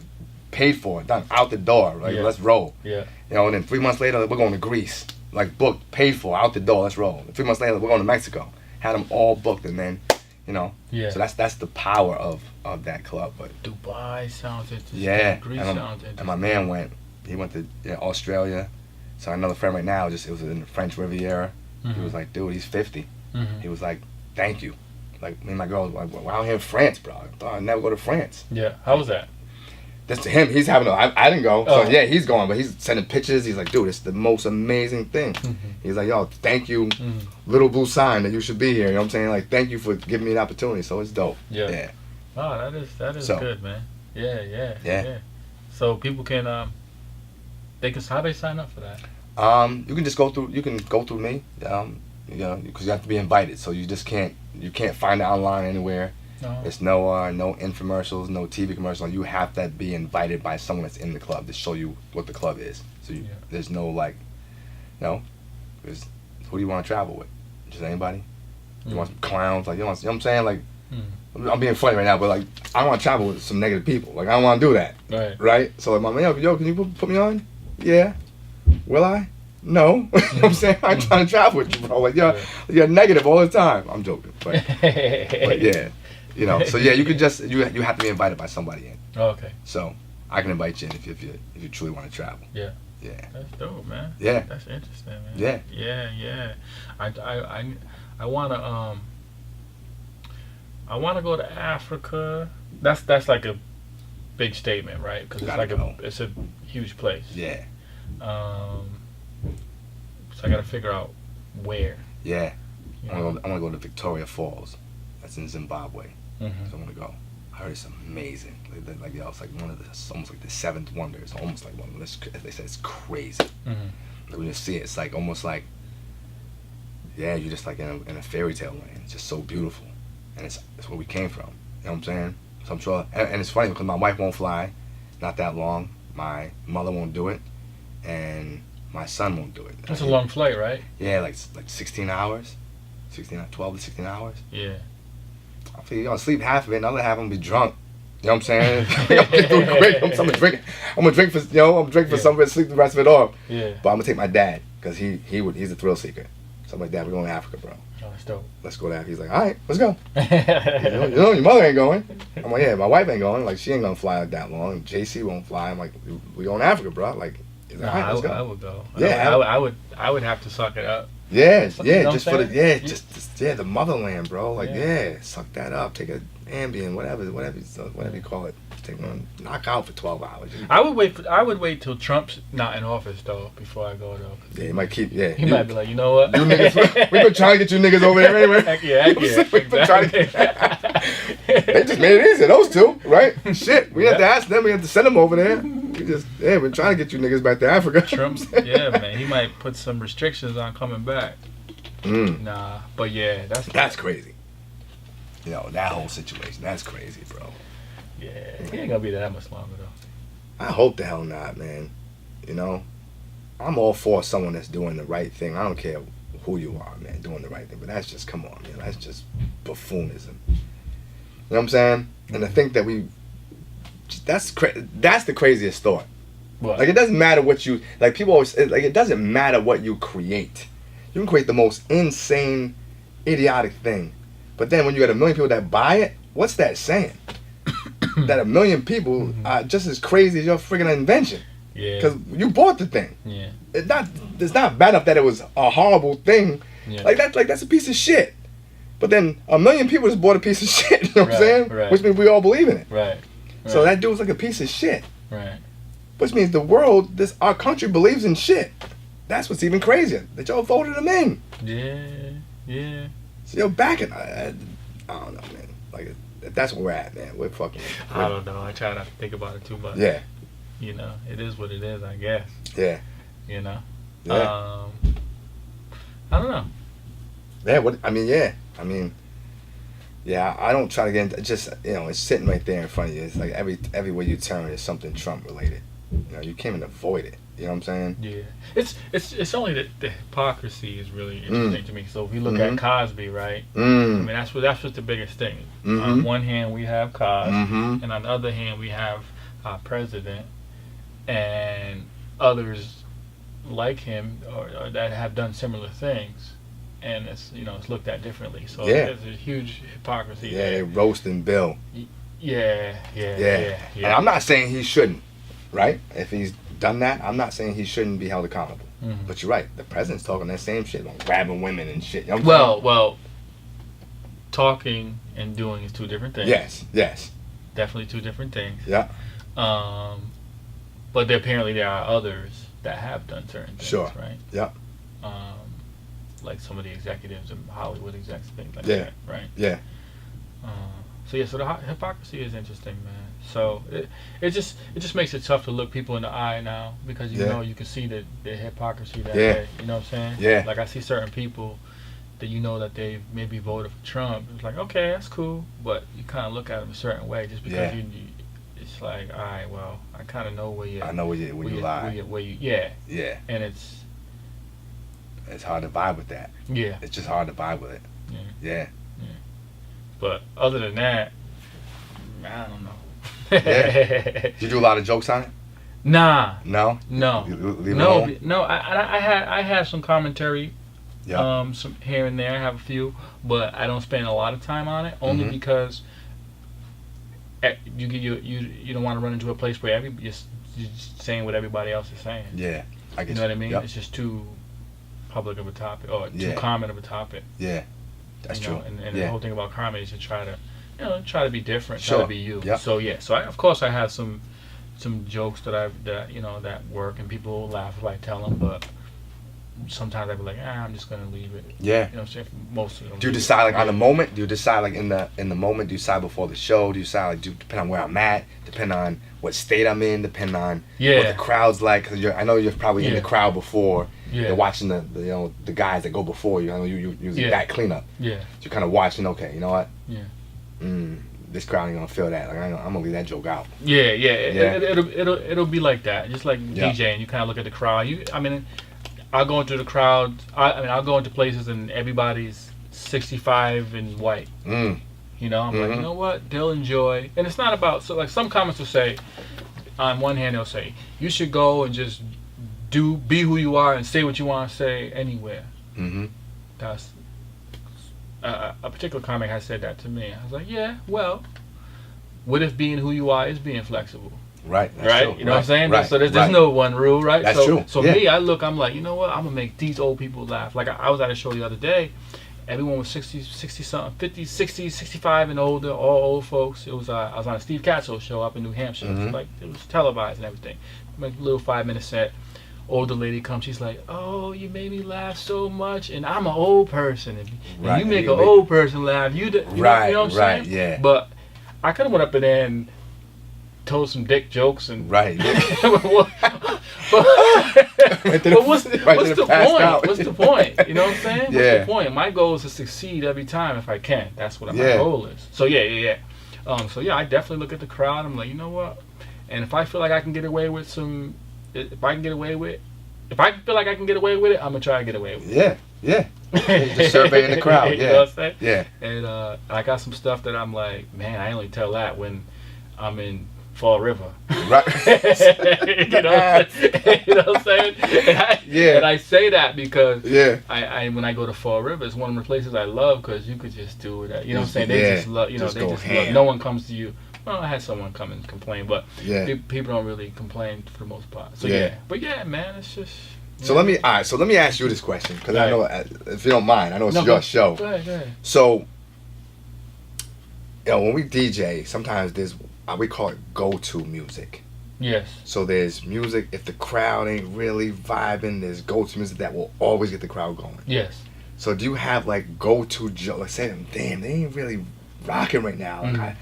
paid for it, done, out the door. Like, let's roll. Yeah. You know, and then 3 months later, we're going to Greece. Like, booked, paid for, out the door, let's roll. And 3 months later, we're going to Mexico. Had them all booked, and then, you know. Yeah. So that's the power of that club. But Dubai sounds interesting. Yeah. Greece sounds interesting. And my man he went to Australia. So another friend right now, it was in the French Riviera. He was like, dude, he's 50. He was like, thank you. Like, me and my girl was like, we're out here in France, bro. I thought I'd never go to France. Yeah. How was that? That's to him. He's having I didn't go. So, yeah, he's going. But he's sending pictures. He's like, dude, it's the most amazing thing. He's like, yo, thank you, little blue sign that you should be here. You know what I'm saying? Like, thank you for giving me an opportunity. So, it's dope. Yeah. Wow, that is good, man. Yeah. So, people can, how they sign up for that? You can just go through me. You know, because you have to be invited. So, you can't find it online anywhere. No. It's no infomercials, no TV commercials. You have to be invited by someone that's in the club to show you what the club is. So there's no like, who do you want to travel with? Just anybody? You want some clowns? Like you know what I'm saying? Like I'm being funny right now, but like I want to travel with some negative people. Like I don't want to do that. Right? So like my man, yo, can you put me on? Yeah. Will I? No. You know what I'm saying? I'm trying to travel with you, bro. Like you're negative all the time. I'm joking, but yeah. You know, so yeah, you could just you have to be invited by somebody in. Oh, okay. So I can invite you in if you truly want to travel. Yeah. Yeah. That's dope, man. Yeah. That's interesting, man. Yeah. Yeah. I wanna go to Africa. That's like a big statement, right? Because it's a huge place. Yeah. So I gotta figure out where. Yeah. I want to go to Victoria Falls. That's in Zimbabwe. So I want to go. I heard it's amazing. Like it's like one of almost like the seventh wonder. It's almost like one of them. They said it's crazy. Like when you see it, it's like almost like, you're just like in a fairy tale land. It's just so beautiful, and it's where we came from. You know what I'm saying? So I'm sure, and it's funny because my wife won't fly, not that long. My mother won't do it, and my son won't do it. That's a long flight, right? Yeah, like 16 hours, 12 to 16 hours. Yeah. I feel I'll sleep half of it, and the other half I'm gonna be drunk. You know what I'm saying? I'm gonna get through quick. I'm gonna drink for some of it, sleep the rest of it off. Yeah. But I'm gonna take my dad because he's a thrill seeker. So I'm like, Dad, we're going to Africa, bro. Oh, that's dope. Let's go to Africa. He's like, all right, let's go. you know, your mother ain't going. I'm like, yeah, my wife ain't going. Like, she ain't gonna fly that long. JC won't fly. I'm like, we going to Africa, bro. Like, he's like, all right, let's go. I would go. Yeah, I would have to suck it up. Yeah, just for the motherland, bro. Like, suck that up. Take a Ambien, whatever you call it. Take one, knock out for 12 hours. I would wait till Trump's not in office though before I go though. Yeah, he might keep. Yeah, he might be like, you know what? You niggas, we've been trying to get you niggas over there anyway. Heck yeah. We've been trying to get. They just made it easy. Those two, right? Shit, we have to ask them. We have to send them over there. We're trying to get you niggas back to Africa. Trump's, man, he might put some restrictions on coming back. Nah, but yeah, that's crazy. You know, that whole situation, that's crazy, bro. Yeah, he ain't gonna be there that much longer though. I hope the hell not, man. You know, I'm all for someone that's doing the right thing. I don't care who you are, man, doing the right thing. But that's just, come on, man. That's just buffoonism. You know what I'm saying? And to think that that's the craziest thought. What? Like, it doesn't matter what you, like, people always, like, it doesn't matter what you create. You can create the most insane, idiotic thing. But then when you got 1 million people that buy it, what's that saying? That 1 million people are just as crazy as your freaking invention. Yeah. Because you bought the thing. Yeah. It's not bad enough that it was a horrible thing. Yeah. That's a piece of shit. But then 1 million people just bought a piece of shit. You know what I'm saying? Right. Which means we all believe in it. Right. So that dude's like a piece of shit. Right. Which means the world, our country believes in shit. That's what's even crazier. That y'all voted him in. Yeah. Yeah. So you're backing. I don't know, man. Like, that's where we're at, man. We're fucking. I don't know. I try not to think about it too much. Yeah. You know, it is what it is, I guess. Yeah. You know? Yeah. I don't know. Yeah, yeah, I don't try to get into, just, you know, it's sitting right there in front of you. It's like everywhere you turn is something Trump related. You know, you can't even avoid it. You know what I'm saying? Yeah. It's only the hypocrisy is really interesting to me. So if you look at Cosby, right? I mean, that's what's the biggest thing. On one hand, we have Cosby, and on the other hand, we have our president and others like him or that have done similar things, and it's looked at differently. So there's a huge hypocrisy. Yeah, there. they're roasting Bill. Yeah. And I'm not saying he shouldn't, right? If he's done that, I'm not saying he shouldn't be held accountable. But you're right. The president's talking that same shit about grabbing women and shit. You know well, talking and doing is two different things. Yes. Definitely two different things. Yeah. But apparently there are others that have done certain things, right? Yeah. Like some of the executives and Hollywood execs, things like that, right? Yeah. So the hypocrisy is interesting, man. So it just makes it tough to look people in the eye now because you know you can see the hypocrisy that way. You know what I'm saying? Yeah. Like I see certain people that that they maybe voted for Trump. It's like, okay, that's cool, but you kind of look at them a certain way just because it's like, all right, well, I kind of know where you. I know where you lie. Yeah. And it's hard to vibe with that. Yeah. It's just hard to vibe with it. Yeah. But other than that, I don't know. Did you do a lot of jokes on it? Nah. No. I had some commentary. Yeah. Some here and there. I have a few, but I don't spend a lot of time on it only because you don't want to run into a place where you're just saying what everybody else is saying. Yeah. I get you know what I mean? Yep. It's just too public of a topic or too common of a topic. Yeah. That's true. And the whole thing about comedy is to try to be different, sure. try to be you. Yep. So so of course I have some jokes that work and people will laugh if I tell them, but sometimes I'd be like, I'm just gonna leave it. Yeah. You know what I'm saying? Most of them. Do you decide like on the moment? Do you decide like in the moment? Do you decide before the show? Do you decide depend on where I'm at? Depend on what state I'm in? Depend on what the crowd's like? Cause I know you're probably in the crowd before. Yeah. You're watching the guys that go before you. I know you usually that cleanup. Yeah. So you're kind of watching. Okay, you know what? Yeah. This crowd ain't gonna feel that. Like I'm gonna leave that joke out. Yeah. It'll be like that. Just like DJing, you kind of look at the crowd. I'll go into the crowd. I'll go into places and everybody's 65 and white. I'm like, you know what? They'll enjoy. And it's not about like some comments will say. On one hand, they'll say you should go and just be who you are and say what you want to say anywhere. That's a particular comic has said that to me. I was like, yeah, well, what if being who you are is being flexible? Right. True. You know what I'm saying? So there's no one rule, right? That's true. So me, I'm like, you know what? I'm gonna make these old people laugh. Like I was at a show the other day. Everyone was 60 something, 50, 60, 65 and older, all old folks. It was I was on a Steve Katso show up in New Hampshire. It was televised and everything. Make a little 5-minute set. Older lady comes, she's like, oh, you made me laugh so much, and I'm an old person, and you make an old person laugh. You know what I'm saying? Yeah. But I could have went up in there and told some dick jokes and but what's the point? What's the point? You know what I'm saying? What's the point? My goal is to succeed every time if I can. That's what my goal is. So yeah. So yeah, I definitely look at the crowd. I'm like, you know what? And if I feel like I can get away with some, if I feel like I can get away with it, I'm gonna try to get away with it. Yeah. Just surveying the crowd. Yeah. You know what I'm saying? Yeah. And I got some stuff that I'm like, man, I only tell that when I'm in Fall River. Right. You know what I'm saying? And I say that because I when I go to Fall River, it's one of the places I love because you could just do it. You know what I'm saying? They just love. You know, they just love. No one comes to you. Well, I had someone come and complain, but people don't really complain for the most part. So but yeah, man, it's just. So let me ask you this question because I know, if you don't mind, I know it's your show. Go ahead. So, when we DJ, sometimes there's we call it go-to music. Yes. So there's music if the crowd ain't really vibing. There's go-to music that will always get the crowd going. Yes. So do you have like go-to joke? Like say, damn, they ain't really rocking right now. Like,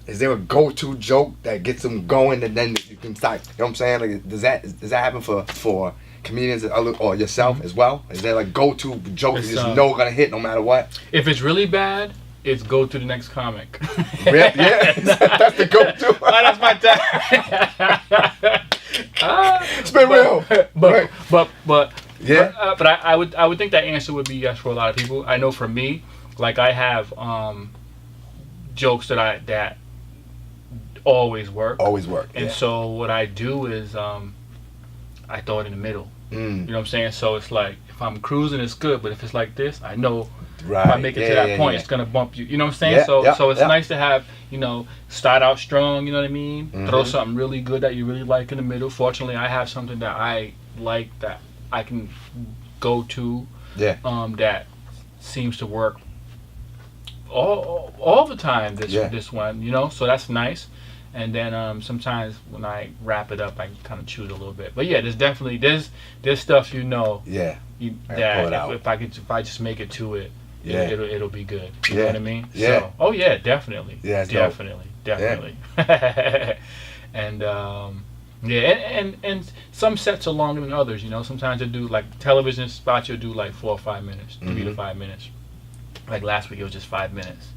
is there a go-to joke that gets them going and then you can start? You know what I'm saying? Like, does that happen for comedians or yourself as well? Is there like go-to jokes you just know gonna hit no matter what? If it's really bad, it's go to the next comic. Yeah, that's the go-to. That's my time. It's been real. But I would think that answer would be yes for a lot of people. I know for me, like I have jokes that always work. And so what I do is I throw it in the middle. You know what I'm saying? So it's like if I'm cruising, it's good. But if it's like this, I know if I make it to that point, it's gonna bump you. You know what I'm saying? So it's nice to have, start out strong. You know what I mean? Throw something really good that you really like in the middle. Fortunately, I have something that I like that I can go to. That seems to work all the time. This one, so that's nice. And then sometimes when I wrap it up, I kind of choose a little bit. But yeah, there's definitely there's stuff that if I just make it to it, it'll be good. You know what I mean? Yeah. So, definitely. Yeah, definitely. And and some sets are longer than others. Sometimes they do like television spots. You'll do like 4 or 5 minutes, 3 to 5 minutes. Like last week, it was just 5 minutes.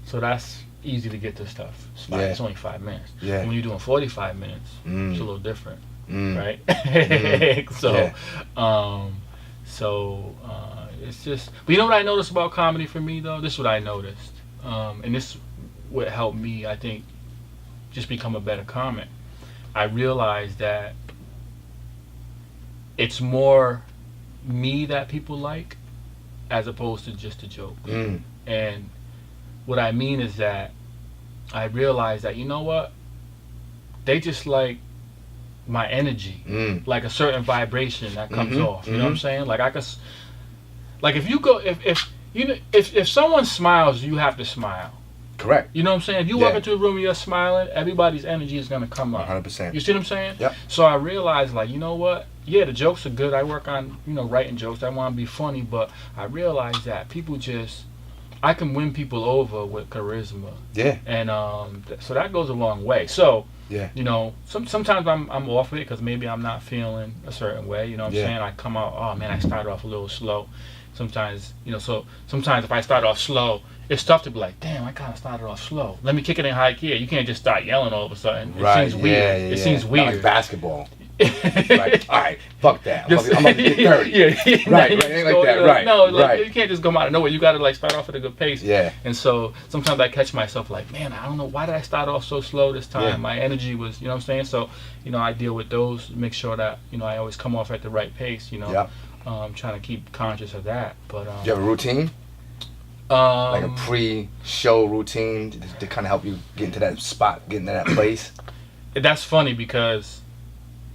So that's easy to get this stuff. It's only 5 minutes. When you're doing 45 minutes, it's a little different, right? It's just. But you know what I noticed about comedy for me though? This is what I noticed, and this would help me, I think, just become a better comic. I realized that it's more me that people like, as opposed to just a joke. And what I mean is that I realized that, you know what, they just like my energy, like a certain vibration that comes off. You know what I'm saying? Like if you go, if someone smiles, you have to smile. Correct. You know what I'm saying? If you walk into a room and you're smiling, everybody's energy is gonna come up. 100%. You see what I'm saying? Yep. So I realized, like, you know what? Yeah, the jokes are good. I work on, writing jokes. I want to be funny, but I realized that I can win people over with charisma. Yeah. And so that goes a long way. So, sometimes I'm off with it because maybe I'm not feeling a certain way. You know what I'm saying? I come out, oh man, I started off a little slow. Sometimes, so sometimes if I start off slow, it's tough to be like, damn, I kind of started off slow. Let me kick it in high gear. You can't just start yelling all of a sudden. It seems weird. It seems weird. Not like basketball. Right. All right. Fuck that. I'm about to get 30. Right. Ain't like that. Right. No, you can't just come out of nowhere. You got to start off at a good pace. Yeah. And so sometimes I catch myself like, man, I don't know why did I start off so slow this time. Yeah. My energy was, you know what I'm saying. So I deal with those, make sure that I always come off at the right pace. Yeah. Trying to keep conscious of that. But do you have a routine? Like a pre-show routine to kind of help you get into that spot, get into that place? That's funny because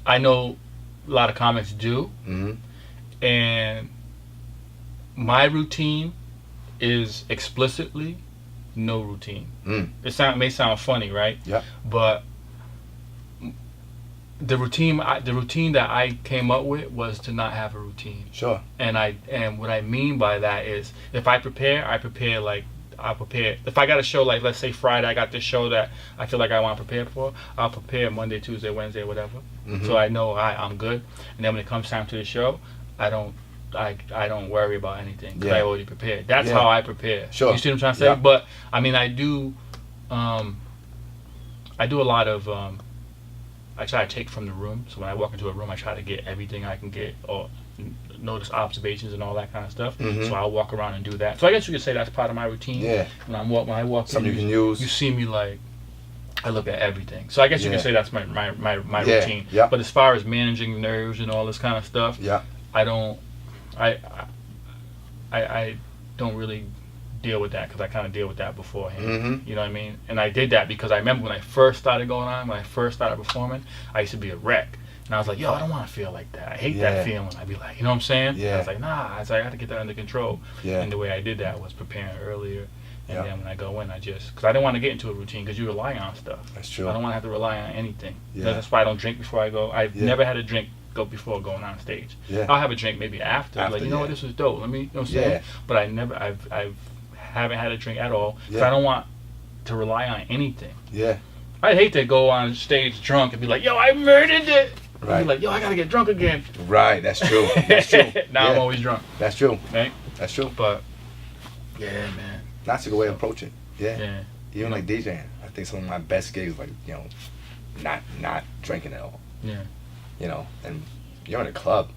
I know a lot of comics do, and my routine is explicitly no routine. It may sound funny, right? Yeah. But the routine that I came up with was to not have a routine. Sure. And what I mean by that is if I prepare. If I got a show, like let's say Friday, I got this show that I feel like I want to prepare for, I'll prepare Monday, Tuesday, Wednesday, whatever. So I know I'm good. And then when it comes time to the show, I don't worry about anything because I already prepared. That's how I prepare. Sure. You see what I'm trying to say? Yeah. But I mean, I do I do a lot of. I try to take from the room. So when I walk into a room, I try to get everything I can get, or notice observations and all that kind of stuff. So I'll walk around and do that. So I guess you could say that's part of my routine. Yeah. When I walk something in, you can use. You see me like, I look at everything. So I guess you can say that's my routine. Yeah. But as far as managing nerves and all this kind of stuff, I don't really deal with that, because I kind of deal with that beforehand. You know what I mean? And I did that because I remember when I first started going on, when I first started performing, I used to be a wreck. And I was like, yo, I don't want to feel like that. I hate that feeling. I'd be like, you know what I'm saying? Yeah. I was like, nah. I was like, I got to get that under control. Yeah. And the way I did that was preparing earlier. And then when I go in, because I didn't want to get into a routine, because you rely on stuff. That's true. I don't want to have to rely on anything. Yeah. That's why I don't drink before I go. I've never had a drink before going on stage. Yeah. I'll have a drink maybe after like, you know what, this was dope. Let me, you know what I'm saying? But I haven't had a drink at all, because I don't want to rely on anything. Yeah. I hate to go on stage drunk and be like, yo, I murdered it. Right. Be like, yo, I gotta get drunk again. Right, that's true. That's true. Now I'm always drunk. That's true. Right? That's true. But yeah, man. That's a good way to approach it. Yeah. Yeah. Even like DJing. I think some of my best gigs, like, you know, not drinking at all. Yeah. You know, and you're in a club.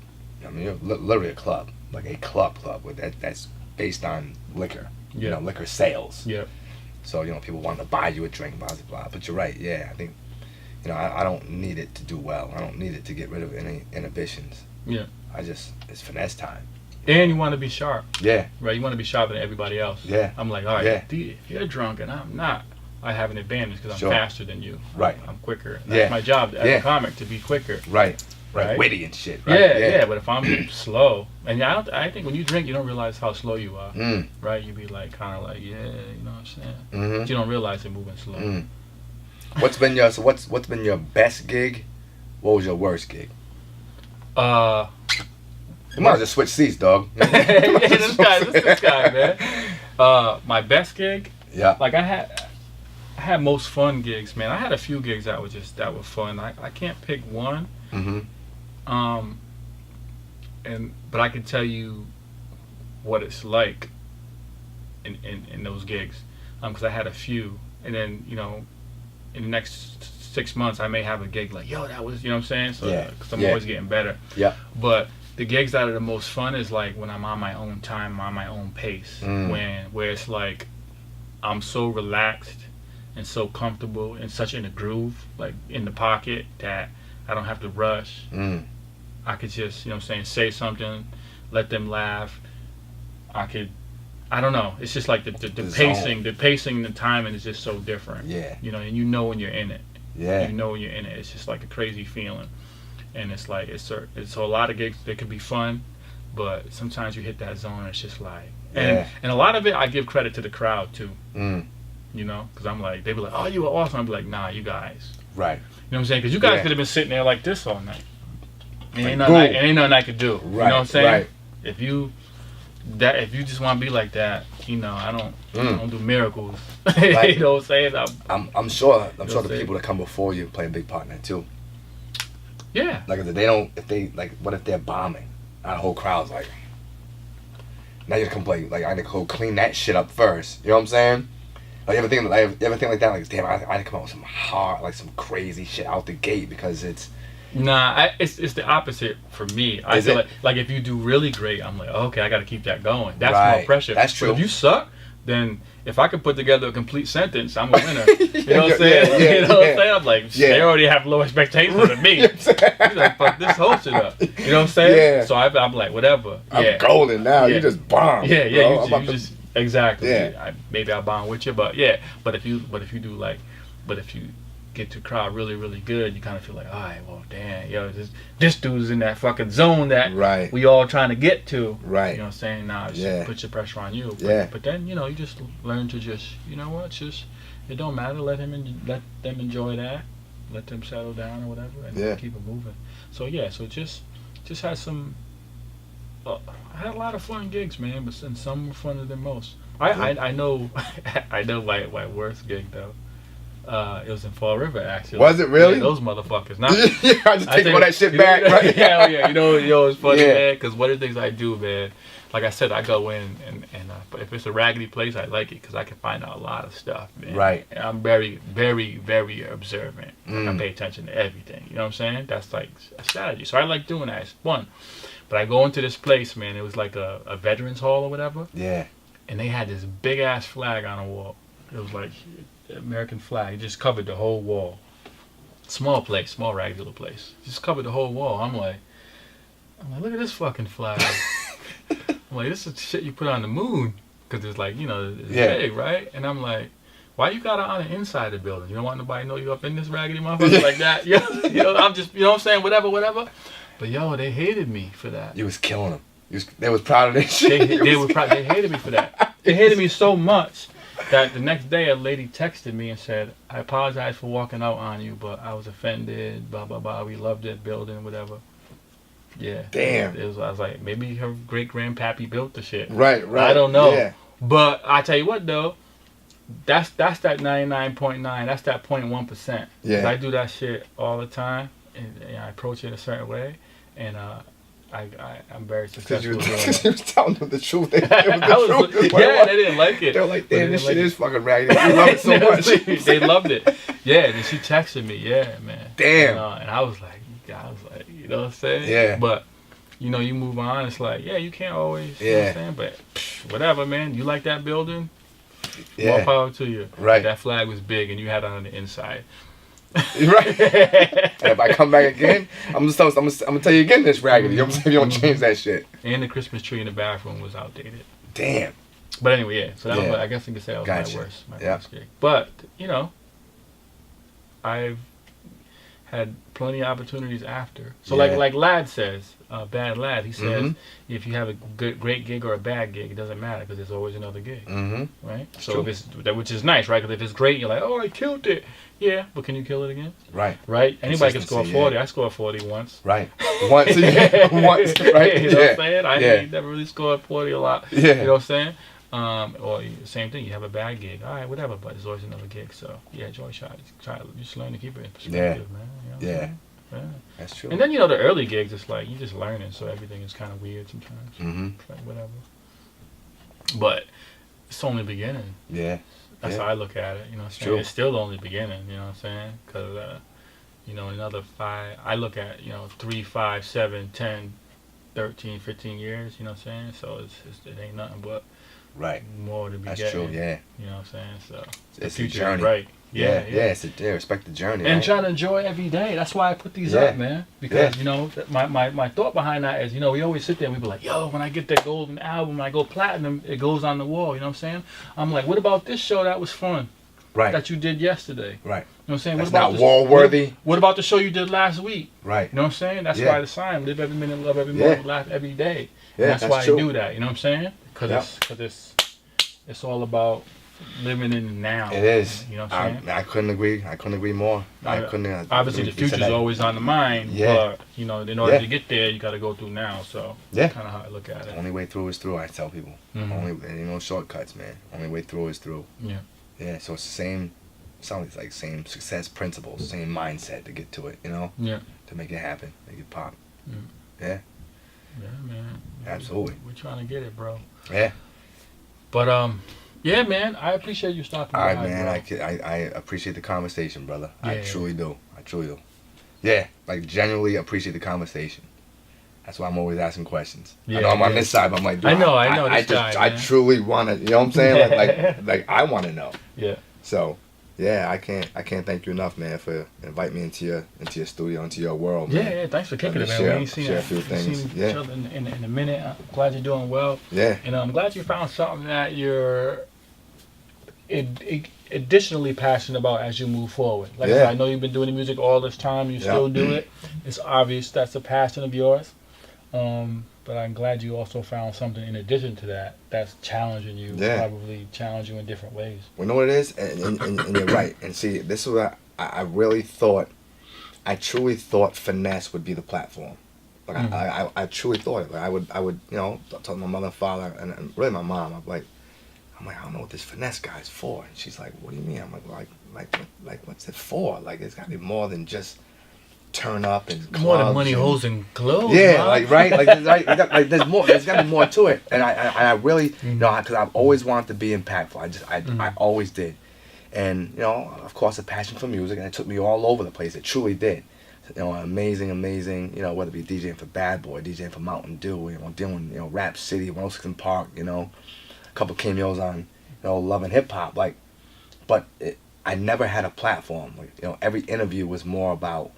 I mean, you're literally a club, like a club with that's based on liquor. You know, liquor sales. Yeah. So, you know, people want to buy you a drink, blah, blah, blah. But you're right, yeah. I think, you know, I don't need it to do well. I don't need it to get rid of any inhibitions. Yeah. It's finesse time. And you want to be sharp. Yeah. Right, you want to be sharper than everybody else. Yeah. I'm like, all right, if you're drunk and I'm not, I have an advantage because I'm faster than you. Right. I'm quicker. That's my job as a comic, to be quicker. Right. Right, witty and shit. Right? Yeah. But if I'm slow, and I think when you drink, you don't realize how slow you are. Right? You be like, kind of like, you know what I'm saying? But you don't realize you're moving slow. What's been your best gig? What was your worst gig? You might as well just switch seats, dog. this guy, man. My best gig. Yeah. Like I had most fun gigs, man. I had a few gigs that were fun. I can't pick one. But I can tell you what it's like in those gigs, because I had a few, and then, you know, in the next 6 months I may have a gig like, yo, that was, you know what I'm saying? So because I'm always getting better. Yeah. But the gigs that are the most fun is like when I'm on my own time, on my own pace, where it's like I'm so relaxed and so comfortable and such in a groove, like in the pocket, that I don't have to rush. I could just, you know what I'm saying, say something, let them laugh. I don't know. It's just like the pacing, the timing is just so different. Yeah. You know, and you know when you're in it. Yeah. You know when you're in it. It's just like a crazy feeling. And it's like, so a lot of gigs, they could be fun, but sometimes you hit that zone and it's just like, and a lot of it, I give credit to the crowd too. You know, because I'm like, they be like, oh, you were awesome. I'm like, nah, you guys. Right. You know what I'm saying? Because you guys could have been sitting there like this all night. And ain't nothing I could do. Right. You know what I'm saying? Right. If you just want to be like that, you know, I don't do miracles. Right. You know what I'm saying? I'm sure the people that come before you play a big part in it too. Yeah. Like what if they're bombing? Our whole crowd's like, now you come play. Like, I gotta go clean that shit up first. You know what I'm saying? Like, everything like that. Like, damn, I gotta come out with some hard, like some crazy shit out the gate, because it's. Nah, it's the opposite for me. I feel like if you do really great, I'm like, okay, I got to keep that going. That's more pressure. That's true. But if you suck, then if I can put together a complete sentence, I'm a winner. You know what I'm saying? You know what I'm saying? I'm like, they already have low expectations of me. He's like, fuck this whole shit up. You know what I'm saying? Yeah. So I'm like, whatever. I'm golden now. You just bomb. Yeah. You just exactly. Yeah. Maybe I'll bond with you, but But if you get the crowd really, really good, you kind of feel like, all right, well, damn, yo, this dude's in that fucking zone that we all trying to get to. Right. You know what I'm saying? Nah, just put your pressure on you. But then, you know, you just learn to just, you know what, it don't matter. Let them enjoy that. Let them settle down or whatever, and keep it moving. So just had some. I had a lot of fun gigs, man, but some were funner than most. I know my worst gig though. It was in Fall River, actually. Was it really? Yeah, those motherfuckers. I just take all that shit back, right? Hell yeah. You know, it's funny, man, because one of the things I do, man, like I said, I go in and if it's a raggedy place, I like it because I can find out a lot of stuff, man. Right. And I'm very, very, very observant. Like I pay attention to everything. You know what I'm saying? That's like a strategy. So I like doing that. It's fun. But I go into this place, man. It was like a veterans hall or whatever. Yeah. And they had this big ass flag on the wall. It was like the American flag. It just covered the whole wall. Small place, small raggedy little place. Just covered the whole wall. I'm like, look at this fucking flag. I'm like, this is shit you put on the moon. Because it's like, you know, it's big, right? And I'm like, why you got it on the inside of the building? You don't want nobody to know you up in this raggedy motherfucker like that? You know, I'm just, you know what I'm saying? Whatever. But yo, they hated me for that. You was killing them. They was proud of their shit. They hated me for that. They hated me so much that the next day a lady texted me and said, I apologize for walking out on you, but I was offended, blah, blah, blah. We loved that building, whatever. Yeah. Damn. I was like, maybe her great-grandpappy built the shit. Right. I don't know. Yeah. But I tell you what, though, that's that 99.9. That's that 0.1%. Yeah. I do that shit all the time, and I approach it a certain way, and I'm very successful. Because you was telling them the truth. They didn't like it. They were like, damn, this shit is fucking raggedy. We love it so much. They loved it. Yeah, and then she texted me, yeah, man. Damn. And I was like, you know what I'm saying? Yeah. But, you know, you move on. It's like, yeah, you can't always, you know what I'm saying? But whatever, man. You like that building? Yeah. More power to you. Right. That flag was big and you had it on the inside. Right. And if I come back again, I'm gonna tell you again this raggedy. You don't change that shit. And the Christmas tree in the bathroom was outdated. Damn. But anyway, yeah. So that was, I guess you could say that was my worst gig. But you know, I've had plenty of opportunities after. So like Lad says, Bad Lad, he says, if you have a great gig or a bad gig, it doesn't matter because there's always another gig, right? So if it's which is nice, right? Because if it's great, you're like, oh, I killed it. Yeah, but can you kill it again? Right. Right. Anybody can score 40. I scored 40 once. Right. Once. Once. Right. You know what I'm saying? I ain't never really scored 40 a lot. Yeah. You know what I'm saying? Or same thing. You have a bad gig. All right, whatever. But there's always another gig. So yeah, try just learn to keep it in perspective, man. You know yeah. That's true. And then, you know, the early gigs, it's like, you're just learning, so everything is kind of weird sometimes. It's like, whatever. But it's only beginning. Yeah. That's how I look at it, you know what I'm saying? It's still only beginning, you know what I'm saying? Because, you know, another 5, I look at, you know, 3, 5, 7, 10, 13, 15 years, you know what I'm saying? So it ain't nothing but more to be getting. That's true, yeah. You know what I'm saying? So it's the a journey. Right. Yeah, respect the journey. And try to enjoy every day. That's why I put these up, man. Because, you know, my thought behind that is, you know, we always sit there and we be like, yo, when I get that golden album, when I go platinum, it goes on the wall. You know what I'm saying? I'm like, what about this show that was fun? Right. That you did yesterday? Right. You know what I'm saying? That's not wall-worthy. What about the show you did last week? Right. You know what I'm saying? That's why the sign, live every minute, love every moment, laugh every day. Yeah, and that's why I do that. You know what I'm saying? Because it's all about living in the now. It is. You know what I'm saying? I couldn't agree more. Obviously, the future's always on the mind, but, you know, in order to get there, you got to go through now. So that's kind of how I look at it. The only way through is through, I tell people. There ain't no shortcuts, man. Only way through is through. Yeah. Yeah, so it's the same, sounds like same success principles, same mindset to get to it, you know? Yeah. To make it happen, make it pop. Yeah. Yeah, man. Absolutely. We're trying to get it, bro. Yeah. But, yeah, man, I appreciate you stopping by. All right, man. I appreciate the conversation, brother. Yeah, I truly do. Yeah, like, genuinely appreciate the conversation. That's why I'm always asking questions. Yeah, I know I'm on this side, but I'm like, dude, I truly want to, you know what I'm saying? Like I want to know. Yeah. So, yeah, I can't thank you enough, man, for inviting me into your studio, into your world, man. Yeah, thanks for kicking it, man. We ain't seen a few things. Seen each other in a minute. I'm glad you're doing well. Yeah. And I'm glad you found something that you're additionally passionate about as you move forward. Like I said, I know you've been doing the music all this time. You still do it. It's obvious that's a passion of yours. But I'm glad you also found something in addition to that that's challenging you, probably challenge you in different ways. Well, you know what it is? And you're right. And see, this is what I really thought. I truly thought Finesse would be the platform. Like I truly thought it. Like I would, you know, talk to my mother and father and really my mom. I'm like, I don't know what this Finesse guy's for. And she's like, what do you mean? I'm like, what's it for? Like, it's got to be more than just turn up and clubs. More than money, hoes, and clothes. Yeah, huh? like right, like there's more. There's got to be more to it, and I really, because I've always wanted to be impactful. I always did, and of course, a passion for music, and it took me all over the place. It truly did. Amazing, whether it be DJing for Bad Boy, DJing for Mountain Dew, doing, Rap City, 106 Park, a couple cameos on, Love and Hip Hop, but I never had a platform. Every interview was more about,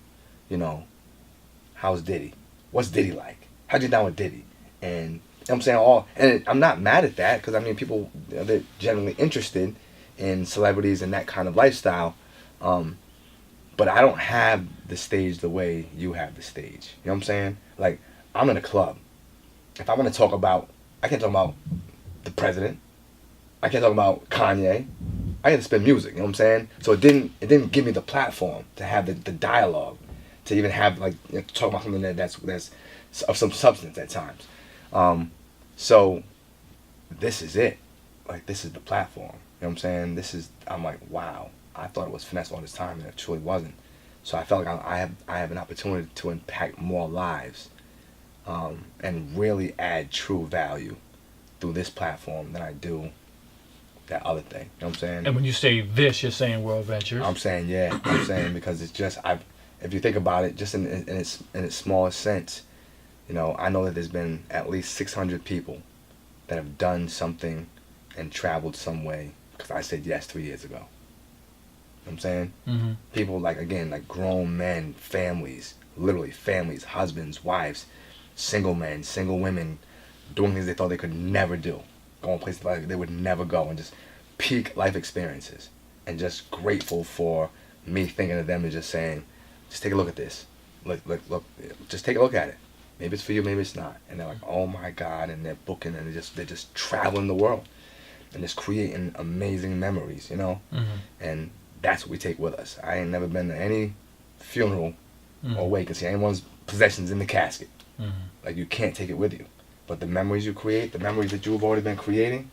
how's Diddy? What's Diddy like? How'd you down with Diddy? And I'm saying and I'm not mad at that, because people, they're generally interested in celebrities and that kind of lifestyle. But I don't have the stage the way you have the stage. You know what I'm saying? Like, I'm in a club. If I want to talk about, I can't talk about the president. I can't talk about Kanye. I had to spin music. You know what I'm saying? So it didn't give me the platform to have the dialogue, to even have talk about something that's of some substance at times. So this is it. This is the platform. You know what I'm saying? I'm like, wow. I thought it was finesse all this time, and it truly wasn't. So I felt like I have an opportunity to impact more lives, and really add true value through this platform than I do that other thing. You know what I'm saying? And when you say this, you're saying World Ventures. I'm saying because it's just if you think about it, just in its smallest sense, I know that there's been at least 600 people that have done something and traveled some way because I said yes 3 years ago. You know what I'm saying? Mm-hmm. People like grown men, families, literally families, husbands, wives, single men, single women, doing things they thought they could never do, going places they would never go, and just peak life experiences. And just grateful for me thinking of them and just saying, just take a look at this. Look, just take a look at it. Maybe it's for you, maybe it's not. And they're like, oh my God, and they're booking, and they're just traveling the world and just creating amazing memories, Mm-hmm. And that's what we take with us. I ain't never been to any funeral or wake and see anyone's possessions in the casket. Mm-hmm. You can't take it with you. But the memories you create, the memories that you've already been creating,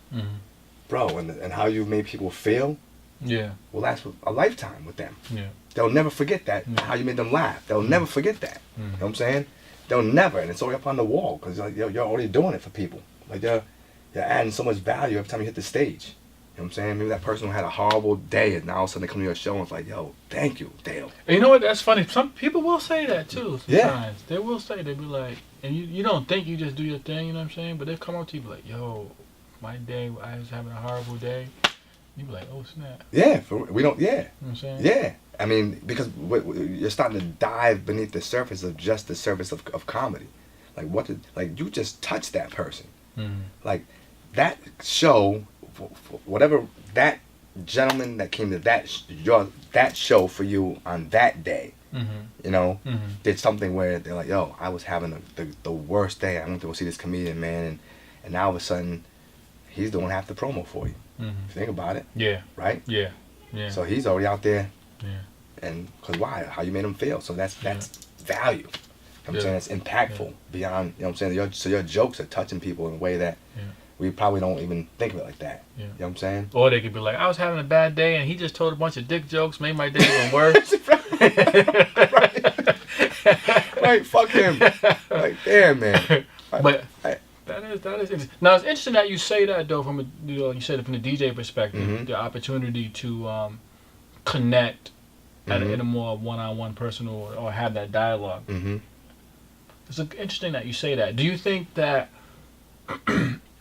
bro, and how you've made people feel, will last a lifetime with them. Yeah. They'll never forget that, how you made them laugh. They'll never forget that. You know what I'm saying? They'll never, and it's already up on the wall, because you're already doing it for people. You're adding so much value every time you hit the stage. You know what I'm saying? Maybe that person had a horrible day, and now all of a sudden they come to your show and it's like, yo, thank you, Dale. And you know what? That's funny. Some people will say that too. Sometimes. Yeah. They will say, they'll be like, and you don't think, you just do your thing, you know what I'm saying? But they'll come up to you and be like, yo, my day, I was having a horrible day. You be like, oh, snap. Yeah. We don't, yeah. You know what I'm saying? Yeah. I mean, because you're starting to dive beneath the surface of just the surface of comedy. You just touched that person. Mm-hmm. That show, whatever that gentleman that came to that show for you on that day, did something where they're like, yo, I was having the worst day. I went to go see this comedian, man, and now all of a sudden he's doing half the promo for you. If you think about it. Yeah. Right? Yeah. Yeah. So he's already out there. Yeah. And because why? How you made him feel. So that's value. You know what I'm saying? It's impactful beyond, you know what I'm saying? So your jokes are touching people in a way that we probably don't even think of it like that. Yeah. You know what I'm saying? Or they could be like, I was having a bad day and he just told a bunch of dick jokes, made my day even worse. Right, fuck him. Damn, man. But that is interesting. Now it's interesting that you say that though, from you said it from the DJ perspective, the opportunity to connect in a more one-on-one personal or have that dialogue. It's interesting that you say that. Do you think that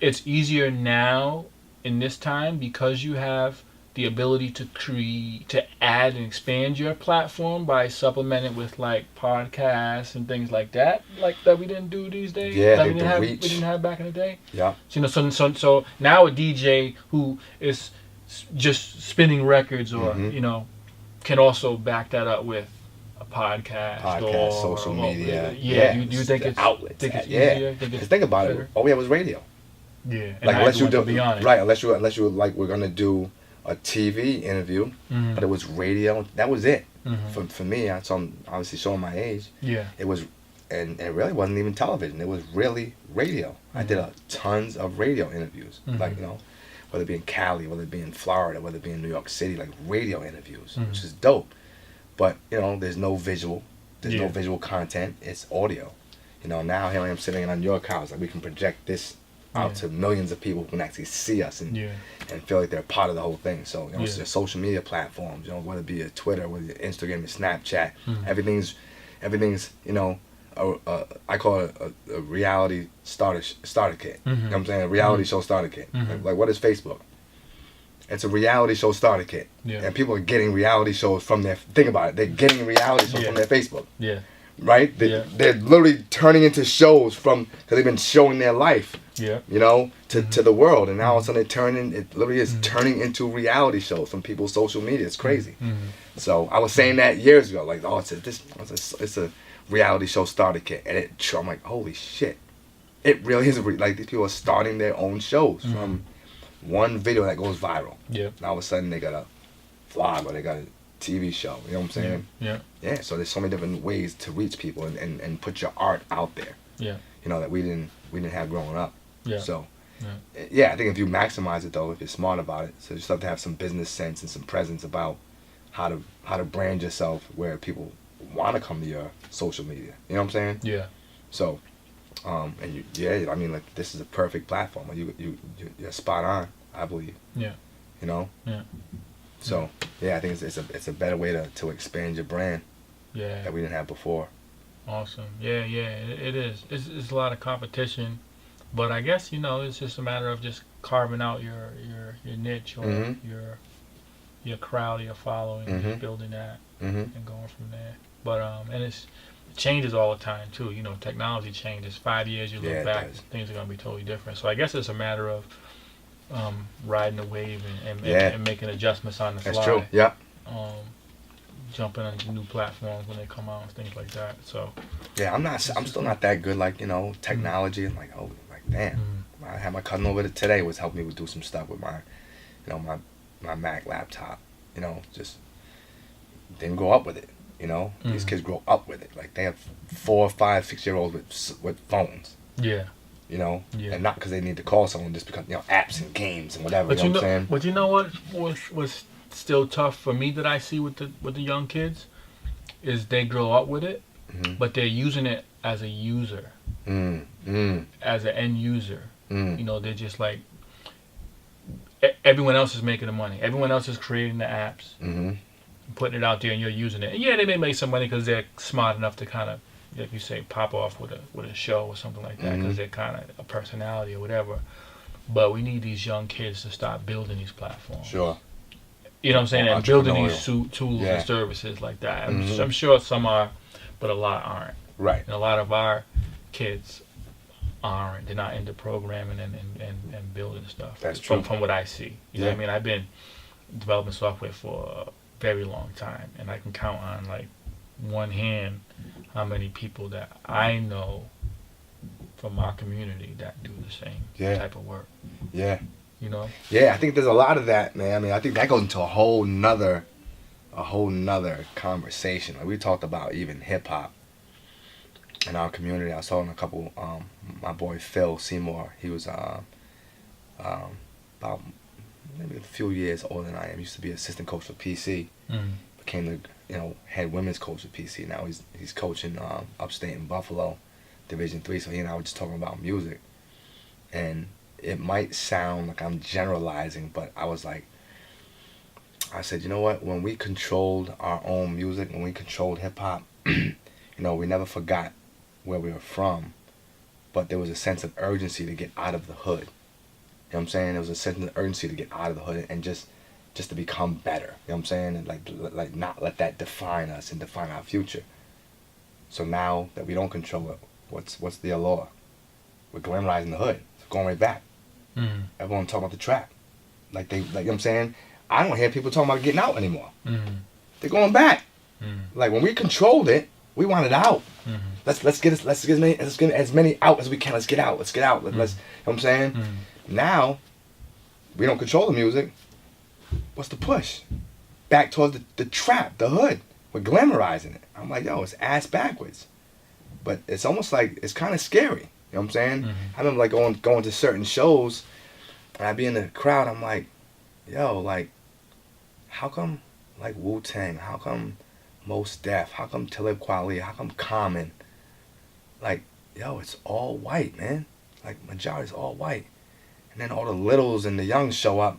it's easier now in this time because you have the ability to add and expand your platform by supplementing with podcasts and things like that we didn't do these days? Yeah, we didn't have back in the day? Yeah. So now a DJ who is just spinning records or can also back that up with a podcast or social media. Do you think it's outlets? Think it's easier? Think about it. All we had was radio. Yeah. Unless you do, right? Unless you we're gonna do a TV interview, but it was radio. That was it. For me, I'm obviously showing my age. Yeah. It was, and it really wasn't even television. It was really radio. I did tons of radio interviews, whether it be in Cali, whether it be in Florida, whether it be in New York City, radio interviews, which is dope. But there's no visual. There's no visual content. It's audio. You know, now here I am sitting on your couch. Like, we can project this out to millions of people who can actually see us and feel like they're part of the whole thing. So, you know, it's the social media platforms, you know, whether it be a Twitter, whether it be Instagram, and Snapchat, everything's, you know, I call it a reality starter kit. You know what I'm saying? A reality show starter kit. Like, what is Facebook? It's a reality show starter kit. And people are getting reality shows from their, think about it, they're getting reality shows from their Facebook. Right? They're literally turning into shows from, because they've been showing their life, you know, to the world. And now all of a sudden it literally is turning into reality shows from people's social media. It's crazy. So I was saying that years ago, like, oh, it's a reality show starter kit. And I'm like, holy shit. It really is, like, these people are starting their own shows from one video that goes viral. Now all of a sudden they got a vlog or they got a TV show, you know what I'm saying? Yeah, so there's so many different ways to reach people and put your art out there. You know, that we didn't have growing up. So I think if you maximize it though, if you're smart about it, so you just have to have some business sense and some presence about how to brand yourself where people want to come to your social media. You know what I'm saying? So and I mean, like, this is a perfect platform. You're spot on, I believe. You know? So I think it's a better way to expand your brand that we didn't have before. Awesome. It is. It's a lot of competition, but I guess, you know, it's just a matter of just carving out your niche or your crowd, your following, and building that and going from there. But and it changes all the time too. You know, technology changes. 5 years you look back, things are gonna be totally different. So I guess it's a matter of riding the wave and making adjustments on the fly. That's true. Yeah. Jumping on new platforms when they come out and things like that. So. Yeah, I'm still not that good. Like, you know, technology. I'm like, oh, like, damn. I had my cousin over today was helping me do some stuff with my, you know, my Mac laptop. You know, just didn't grow up with it. You know, these kids grow up with it. Like, they have 4, 5, 6-year-olds with phones. You know, and not because they need to call someone, just because, you know, apps and games and whatever. You know what I'm saying? But you know what was still tough for me that I see with the young kids is they grow up with it, but they're using it as a user, as an end user. You know, they're just like, everyone else is making the money. Everyone else is creating the apps, putting it out there, and you're using it. And yeah, they may make some money because they're smart enough to kind of, like you say, pop off with a show or something like that because they're kind of a personality or whatever. But we need these young kids to start building these platforms. Sure. You know what I'm saying? And building these tools and services like that. I'm sure some are, but a lot aren't. Right. And a lot of our kids aren't. They're not into programming and building stuff. That's true. From what I see. You know what I mean? I've been developing software for a very long time, and I can count on, like, one hand how many people that I know from our community that do the same type of work. You know? Yeah, I think there's a lot of that, man. I mean, I think that goes into a whole nother conversation. Like, we talked about even hip hop in our community. I was talking to a couple, my boy Phil Seymour. He was about maybe a few years older than I am. He used to be assistant coach for PC. Became the, you know, head women's coach at PC. Now he's coaching upstate in Buffalo, Division 3. So he and I were just talking about music, and it might sound like I'm generalizing, but I said, you know what? When we controlled our own music, when we controlled hip hop, you know, we never forgot where we were from, but there was a sense of urgency to get out of the hood. You know what I'm saying? There was a sense of urgency to get out of the hood and just to become better. You know what I'm saying? And like not let that define us and define our future. So now that we don't control it, what's the allure? We're glamorizing the hood. It's going right back. Everyone talking about the trap. Like, you know what I'm saying? I don't hear people talking about getting out anymore. They're going back. Like, when we controlled it, we want it out. Let's get as many out as we can. Let's get out. Let's you know what I'm saying? Now, we don't control the music. What's the push? Back towards the trap, the hood. We're glamorizing it. I'm like, yo, it's ass backwards. But it's almost like, it's kind of scary. You know what I'm saying? I remember, like, going to certain shows, and I'd be in the crowd, I'm like, yo, like, how come, like, Wu-Tang, how come, Most Def? How come Talib Kweli? How come Common? Like, yo, it's all white, man. Like, majority's all white. And then all the littles and the youngs show up,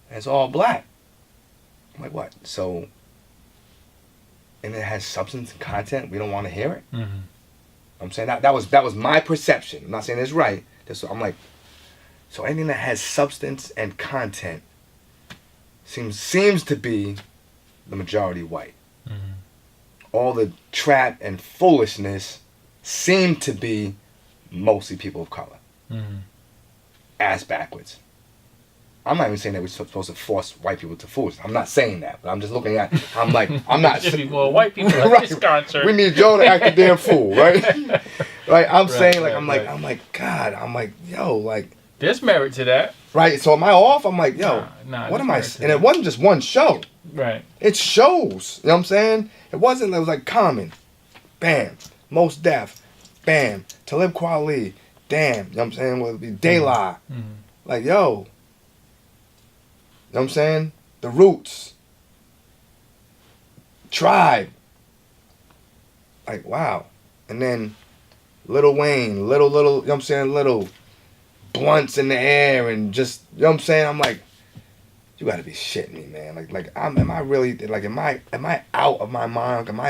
and it's all black. I'm like, what? So, and it has substance and content. We don't want to hear it. Mm-hmm. I'm saying that was my perception. I'm not saying it's right. I'm like, so anything that has substance and content seems to be the majority white. Mm-hmm. All the trap and foolishness seem to be mostly people of color. Mm-hmm. Ass backwards. I'm not even saying that we're supposed to force white people to foolishness. I'm not saying that, but I'm just looking at. I'm like, I'm not. Should be more white people at right. this concert. We need Joe to act a damn fool, right? Like I'm saying, like I'm right. like, God, I'm like, yo, like. There's merit to that. Right. So am I off? I'm like, yo, what am I? And it wasn't just one show. Right. It shows. You know what I'm saying? It wasn't. It was like Common, bam. Most Def, bam. Talib Kweli, damn. You know what I'm saying? Will be De La. Mm-hmm. Like, yo. You know what I'm saying? The Roots. Tribe. Like, wow. And then Lil Wayne, little, you know what I'm saying? Little blunts in the air and just, you know what I'm saying? I'm like, you gotta be shitting me, man. Am I really, like, am I out of my mind? Am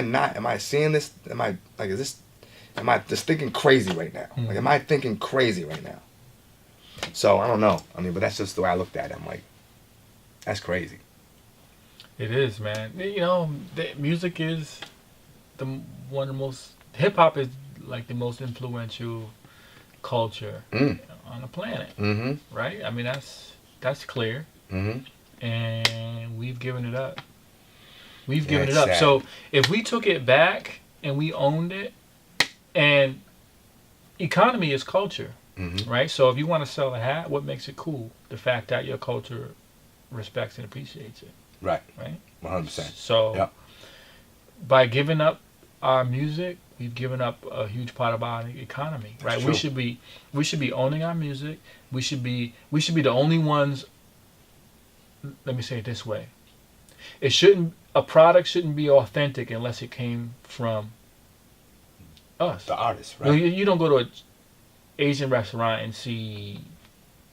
I seeing this? Am I just thinking crazy right now? Mm-hmm. Like, am I thinking crazy right now? So, I don't know. I mean, but that's just the way I looked at it. I'm like, that's crazy. It is, man. You know, music is one of the most. Hip hop is like the most influential culture on the planet, right? I mean, that's clear, and we've given it up. We've given it up. Sad. So if we took it back and we owned it, and economy is culture, right? So if you want to sell a hat, what makes it cool? The fact that your culture respects and appreciates it. Right. Right. 100%. So, by giving up our music, we've given up a huge part of our economy. Right. That's true. We should be owning our music. We should be the only ones. Let me say it this way: a product shouldn't be authentic unless it came from us, the artist. Right. You don't go to an Asian restaurant and see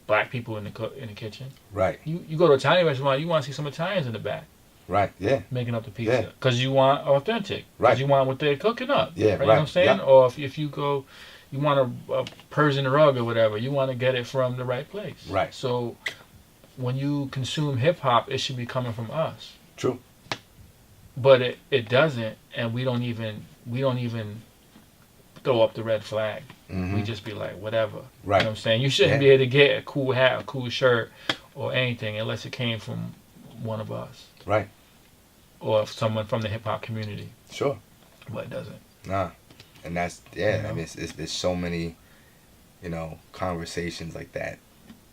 black people in the kitchen. Right. You go to an Italian restaurant, you want to see some Italians in the back. Right. Yeah. Making up the pizza. Because you want authentic. Right. Because you want what they're cooking up. Yeah. Right. You know what I'm saying? Yep. Or if you go, you want a Persian rug or whatever, you want to get it from the right place. Right. So when you consume hip hop, it should be coming from us. True. But it doesn't, and we don't even throw up the red flag. We just be like, whatever. Right. You know what I'm saying? You shouldn't be able to get a cool hat, a cool shirt, or anything unless it came from one of us. Right. Or someone from the hip hop community. Sure. But it doesn't. Nah. And that's, yeah, you know? I mean, there's so many, you know, conversations like that.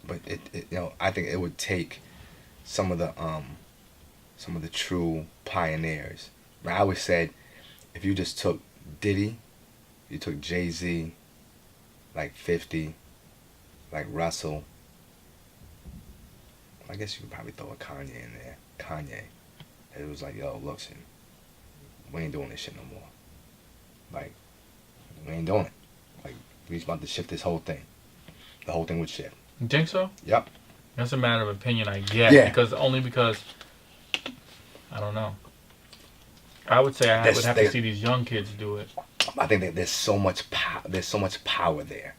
But it you know, I think it would take some of the true pioneers. I always said, if you just took Diddy, you took Jay-Z, like 50, like Russell. I guess you could probably throw a Kanye in there. Kanye. It was like, yo, look, son, we ain't doing this shit no more. Like, we ain't doing it. Like, we about to shift this whole thing. The whole thing would shift. You think so? Yep. That's a matter of opinion, I guess. Yeah. Because I don't know. I would say I would have to see these young kids do it. I think that there's so much power there.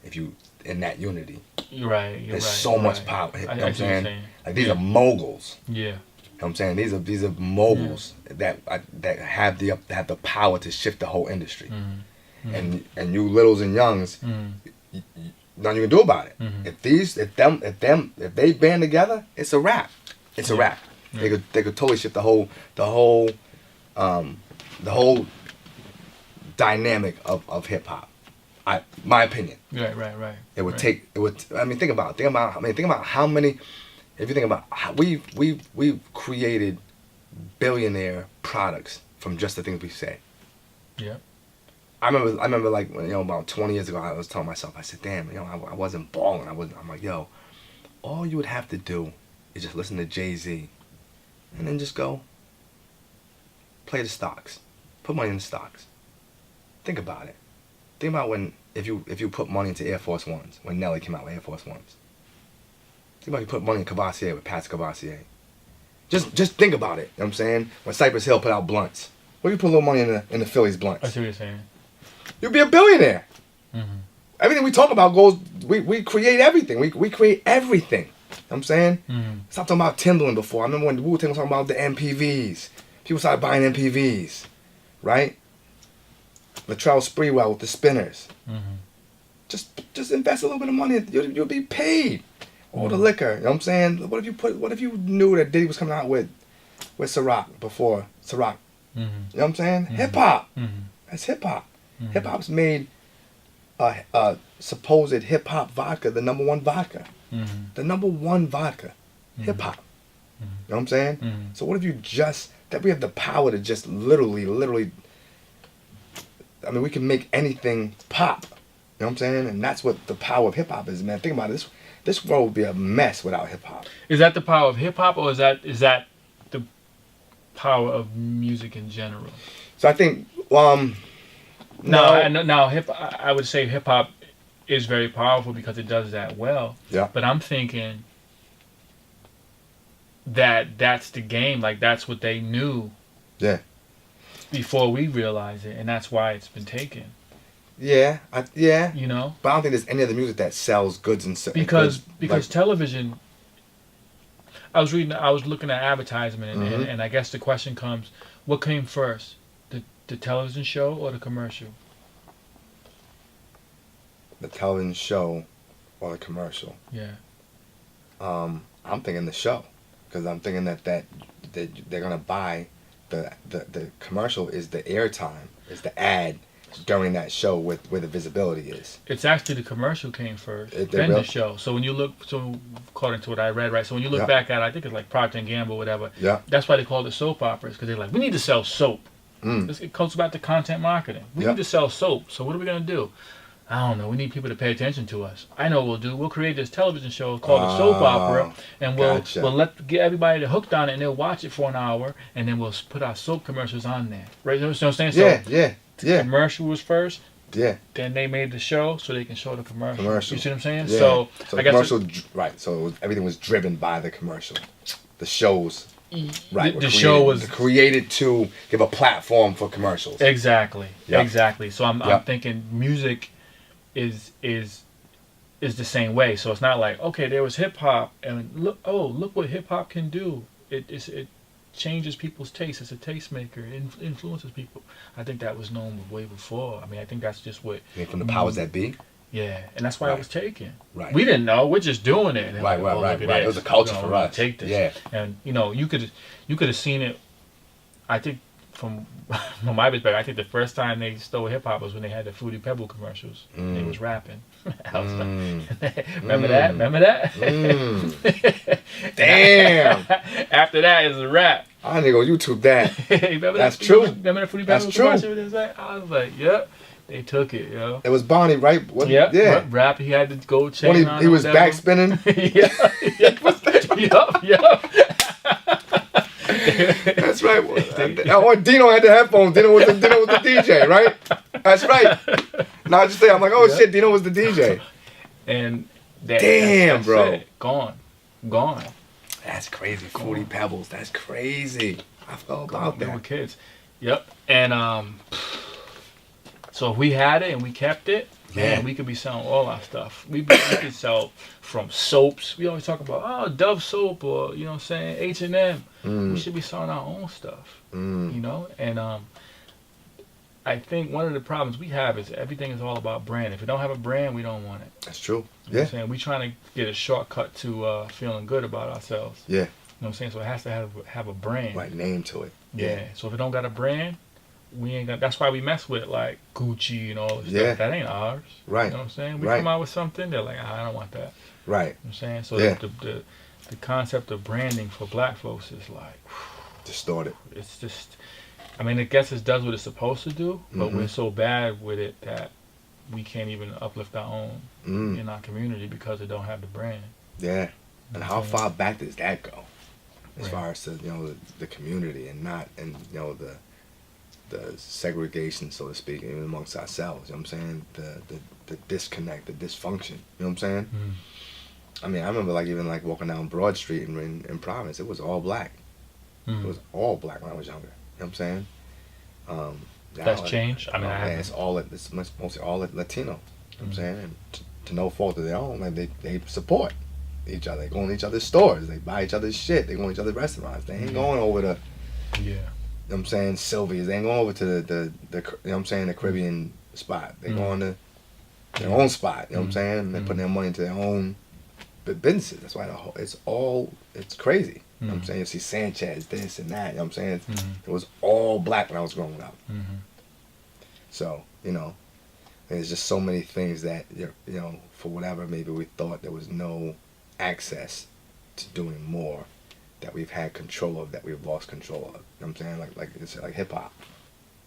If you in that unity. You're right. There's so much power. You know what I'm saying? Like these are moguls. Yeah. You know what I'm saying? These are moguls that have the power to shift the whole industry. And you littles and youngs, nothing you can do about it. If they band together, it's a wrap. It's a wrap. They could totally shift the whole dynamic of hip hop. My opinion. Right. It would take. It would. I mean, think about how many. If you think about how we've created billionaire products from just the things we say. Yeah. I remember like, you know, about 20 years ago, I was telling myself, I said, damn, you know, I wasn't balling. I'm like, yo, all you would have to do is just listen to Jay-Z, and then just go, play the stocks. Put money in the stocks. Think about it. Think about if you put money into Air Force Ones, when Nelly came out with Air Force Ones. Think about if you put money in Cavassier with Pat's Cavassier. Just think about it. You know what I'm saying? When Cypress Hill put out blunts. What if you put a little money in the Phillies blunts? I see what you're saying. You'll be a billionaire. Mm-hmm. Everything we talk about goes, we create everything. We create everything. You know what I'm saying? Mm-hmm. Stop talking about Timberland before. I remember when Wu-Tang was talking about the MPVs. People started buying MPVs. Right? Latrell Sprewell with the spinners. Mm-hmm. Just invest a little bit of money. You'll be paid. All the liquor. You know what I'm saying? What if you knew that Diddy was coming out with Ciroc before Ciroc? Mm-hmm. You know what I'm saying? Mm-hmm. Hip hop. Mm-hmm. That's hip hop. Mm-hmm. Hip hop's made supposed hip hop vodka the number one vodka. Mm-hmm. The number one vodka. Mm-hmm. Hip hop. Mm-hmm. You know what I'm saying? Mm-hmm. So what if you that we have the power to just literally I mean, we can make anything pop. You know what I'm saying? And that's what the power of hip hop is, man. Think about it. This world would be a mess without hip hop. Is that the power of hip hop, or is that the power of music in general? So I think now I would say hip hop is very powerful because it does that well. Yeah. But I'm thinking that's the game. Like that's what they knew. Yeah. Before we realize it, and that's why it's been taken. Yeah, yeah. You know, but I don't think there's any other music that sells goods and because television. I was looking at advertisement, and I guess the question comes: what came first, the television show or the commercial? The television show, or the commercial? Yeah. I'm thinking the show, because I'm thinking that they're gonna buy. The commercial is the airtime, is the ad during that show where the visibility is. It's actually the commercial came first, then the show. So when you look, according to what I read, right? So when you look back at, I think it's like Procter & Gamble, whatever. Yeah. That's why they call it soap operas, because they're like, we need to sell soap. It comes back to content marketing. We need to sell soap. So what are we gonna do? I don't know. We need people to pay attention to us. I know what we'll do. We'll create this television show called a soap opera, and we'll get everybody hooked on it, and they'll watch it for an hour, and then we'll put our soap commercials on there. Right? You know what I'm saying? Yeah. The commercial was first. Yeah. Then they made the show so they can show the commercial. You see what I'm saying? Yeah. So I guess commercial, right? So everything was driven by the commercial. The shows. Right. The show was created to give a platform for commercials. Exactly. Yep. Exactly. So I'm thinking music is the same way. So it's not like, okay, there was hip hop and look what hip hop can do. It changes people's taste. It's a tastemaker. It influences people. I think that was known way before. I mean, I think that's just what from the powers that be. Yeah, and that's why it was taken. Right. We didn't know. We're just doing it. Right. It was a culture for us. Take this. Yeah. And you could have seen it. I think from my perspective, I think the first time they stole hip hop was when they had the Fruity Pebble commercials. They was rapping. I was like, remember that? Damn. After that is a rap. I need to go YouTube that. Remember That's true. Remember the Fruity Pebble commercial? I was like, yep. They took it, yo. It was Bonnie, right? Yeah. Rap, he had the gold chain when on. He was back spinning. Yup. That's right. Dino had the headphones. Dino was the DJ, right? That's right. Now I just say, I'm like, oh shit, Dino was the DJ. And damn, that's bro, it. Gone. That's crazy. 40 Pebbles. That's crazy. I forgot about that. They were kids. Yep. And so if we had it and we kept it, man, we could be selling all our stuff. We could sell from soaps. We always talk about Dove soap or you know what I'm saying, H&M. We should be selling our own stuff. You know? And I think one of the problems we have is everything is all about brand. If we don't have a brand, we don't want it. That's true. You know what I'm saying? We're trying to get a shortcut to feeling good about ourselves. Yeah. You know what I'm saying? So it has to have a brand. Right, name to it. Yeah. So if it don't got a brand, we ain't got. That's why we mess with like Gucci and all this stuff. That ain't ours. Right. You know what I'm saying? We come out with something, they're like, I don't want that. Right. You know what I'm saying? So the concept of branding for black folks is like distorted. It's just, I mean, I guess it does what it's supposed to do, but we're so bad with it that we can't even uplift our own in our community because it don't have the brand. Yeah. And how far back does that go? As far as the community and not, and the the segregation, so to speak, even amongst ourselves. You know what I'm saying? The disconnect, the dysfunction. You know what I'm saying? I mean, I remember like even like walking down Broad Street in Providence, it was all black. It was all black when I was younger. You know what I'm saying? That's changed. I mean, it's mostly all Latino. You know what I'm saying? And to no fault of their own, like they support each other. They go in each other's stores. They buy each other's shit. They go in each other's restaurants. They ain't going over to, you know what I'm saying, Sylvia's. They ain't going over to the you know what I'm saying, the Caribbean spot. They go on to their own spot. You know what I'm saying? And they put their money into their own businesses. That's why it's crazy. You know what I'm saying? You see Sanchez, this and that. You know what I'm saying? It was all black when I was growing up. So, you know, there's just so many things that, you know, for whatever maybe we thought there was no access to doing more that we've had control of, that we've lost control of. You know what I'm saying? Like it's like hip hop.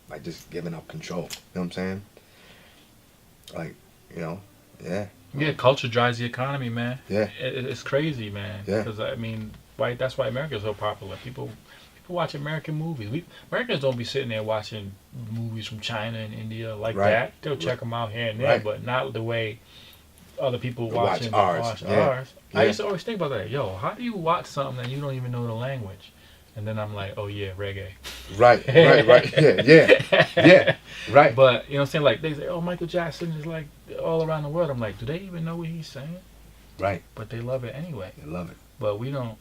Like just giving up control. You know what I'm saying? Like, you know, yeah. Yeah, culture drives the economy, man. Yeah. It's crazy, man. Yeah. Because, I mean, that's why America's so popular. People watch American movies. Americans don't be sitting there watching movies from China and India like that. They'll check them out here and there, but not the way other people watch ours. I used to always think about that. Yo, how do you watch something and you don't even know the language? And then I'm like, oh yeah, reggae. Right. Yeah. Right. But, you know what I'm saying? Like, they say, oh, Michael Jackson is like all around the world. I'm like, do they even know what he's saying? Right. But they love it anyway. They love it. But we don't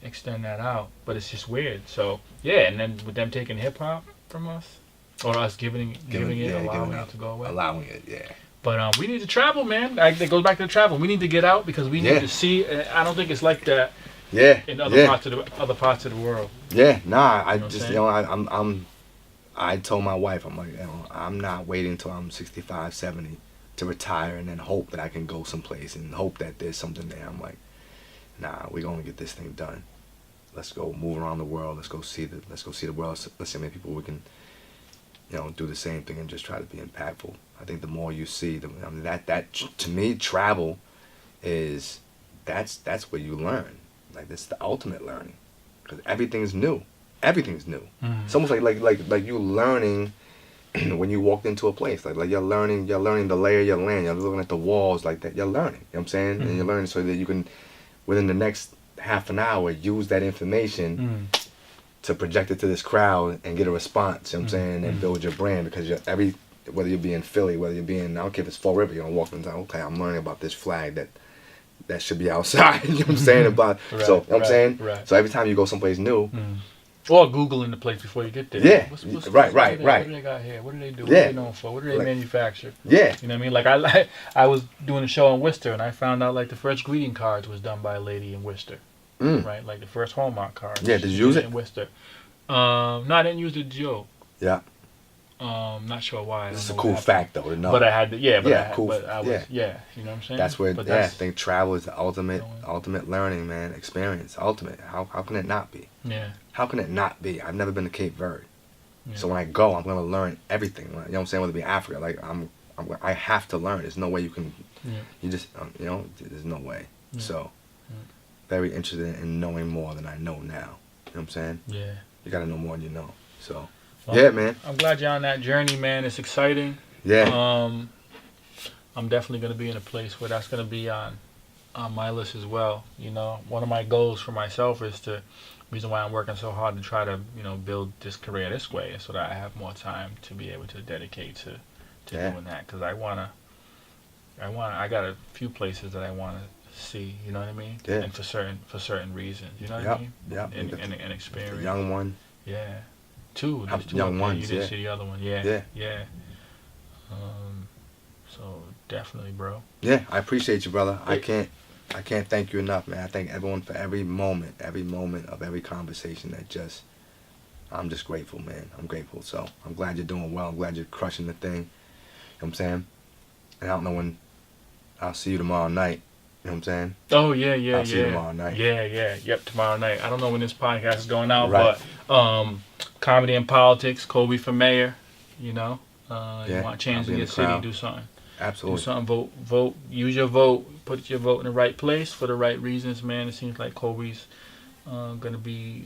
extend that out. But it's just weird. So, yeah, and then with them taking hip-hop from us, or us giving it, allowing it to go away. Allowing it, yeah. But we need to travel, man. It goes back to the travel. We need to get out because we need to see. I don't think it's like that. Yeah. In other parts of the world. Yeah. Nah. I told my wife, I'm like, you know, I'm not waiting until I'm 65, 70 to retire and then hope that I can go someplace and hope that there's something there. I'm like, nah, we're gonna get this thing done. Let's go move around the world. Let's go see the world. Let's see how many people we can, you know, do the same thing and just try to be impactful. I think the more you see, I mean, that to me, travel is that's where you learn. Like, that's the ultimate learning, because everything's new. Everything's new. It's almost like you learning when you walked into a place. Like you're learning the lay of your land. You're looking at the walls like that. You're learning. You know what I'm saying? And you're learning so that you can, within the next half an hour, use that information to project it to this crowd and get a response. You know what I'm saying? And build your brand, because whether you're being Philly, whether you're being, I don't care if it's Fall River, you're gonna walk into, okay, I'm learning about this flag that should be outside. You know what I'm saying? About so you know what I'm saying? Right. So every time you go someplace new. Or Googling the place before you get there. Yeah. What's right. What do they got here? What do they do? What are they known for? What do they manufacture? Yeah. You know what I mean? Like I was doing a show in Worcester, and I found out like the first greeting cards was done by a lady in Worcester. Right? Like the first Hallmark cards. Yeah, did you use it? In Worcester. No, I didn't use the joke. Yeah. Not sure why. It's a cool fact though to know. But I had to, you know what I'm saying? That's where, I think travel is the ultimate learning, man, experience, ultimate. How can it not be? Yeah. How can it not be? I've never been to Cape Verde. Yeah. So when I go, I'm going to learn everything. You know what I'm saying? Whether it be Africa, like I have to learn. There's no way you can, you just, you know, there's no way. Yeah. So, very interested in knowing more than I know now. You know what I'm saying? Yeah. You got to know more than you know. So, well, yeah, man. I'm glad you're on that journey, man. It's exciting. Yeah. I'm definitely going to be in a place where that's going to be on my list as well. You know, one of my goals for myself is reason why I'm working so hard to try to, you know, build this career this way is so that I have more time to be able to dedicate to doing that. Because I got a few places that I want to see, you know what I mean? Yeah. And for certain reasons, you know what I mean? Yeah. And experience. The young one. Yeah. Two. There's two young ones. You didn't see the other one. Yeah. So definitely, bro. Yeah, I appreciate you, brother. I can't thank you enough, man. I thank everyone for every moment of every conversation I'm just grateful, man. I'm grateful. So I'm glad you're doing well. I'm glad you're crushing the thing. You know what I'm saying? And I don't know when I'll see you tomorrow night. You know what I'm saying? Oh, yeah. I'll see you tomorrow night. Yeah. Yep, tomorrow night. I don't know when this podcast is going out, but Comedy and Politics, Kobe for Mayor, you know. You want a chance in your city, do something. Absolutely. Do something, vote, use your vote, put your vote in the right place for the right reasons, man. It seems like Kobe's going to be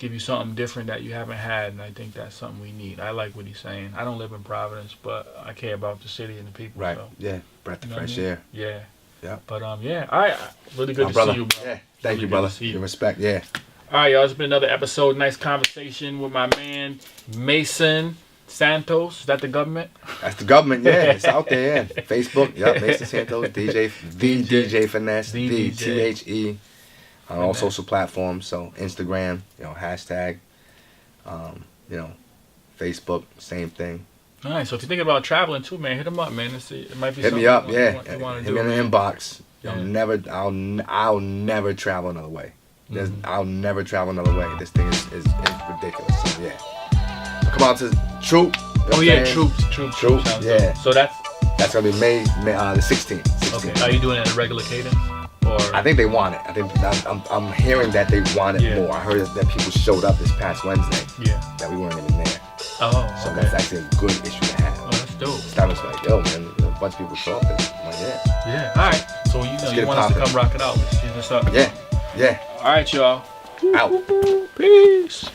give you something different that you haven't had, and I think that's something we need. I like what he's saying. I don't live in Providence, but I care about the city and the people. Right. So. Yeah. Breath of fresh air. Yeah. Yeah. But yeah. All right. Really good to see you, bro. Yeah. Thank you, brother. Your respect. Yeah. All right, y'all. It's been another episode. Nice conversation with my man Mason Santos. Is that the government? That's the government. Yeah. It's out there. Yeah. Facebook. Yep. Mason Santos. DJ Finesse. The on all social platforms. So Instagram. Hashtag. Facebook. Same thing. All right, so if you're thinking about traveling too, man, hit him up, man. It might be hit something me up, you want to do. Hit me in the inbox. Yeah. I'll never travel another way. I'll never travel another way. This thing is ridiculous. So yeah, come out to Troop. Troop. Yeah. So that's gonna be May the 16th. Okay. Are you doing it at a regular cadence? Or? I think they want it. I think I'm hearing that they want it more. I heard that people showed up this past Wednesday. Yeah. That we weren't even there. Oh. So that's actually a good issue to have. Oh, that's dope. That was like, yo, man, a bunch of people show up. I'm like, yeah. Yeah. All right. So you want us to come rock it out? Let's see what's up. Yeah. All right, y'all. Out. Peace.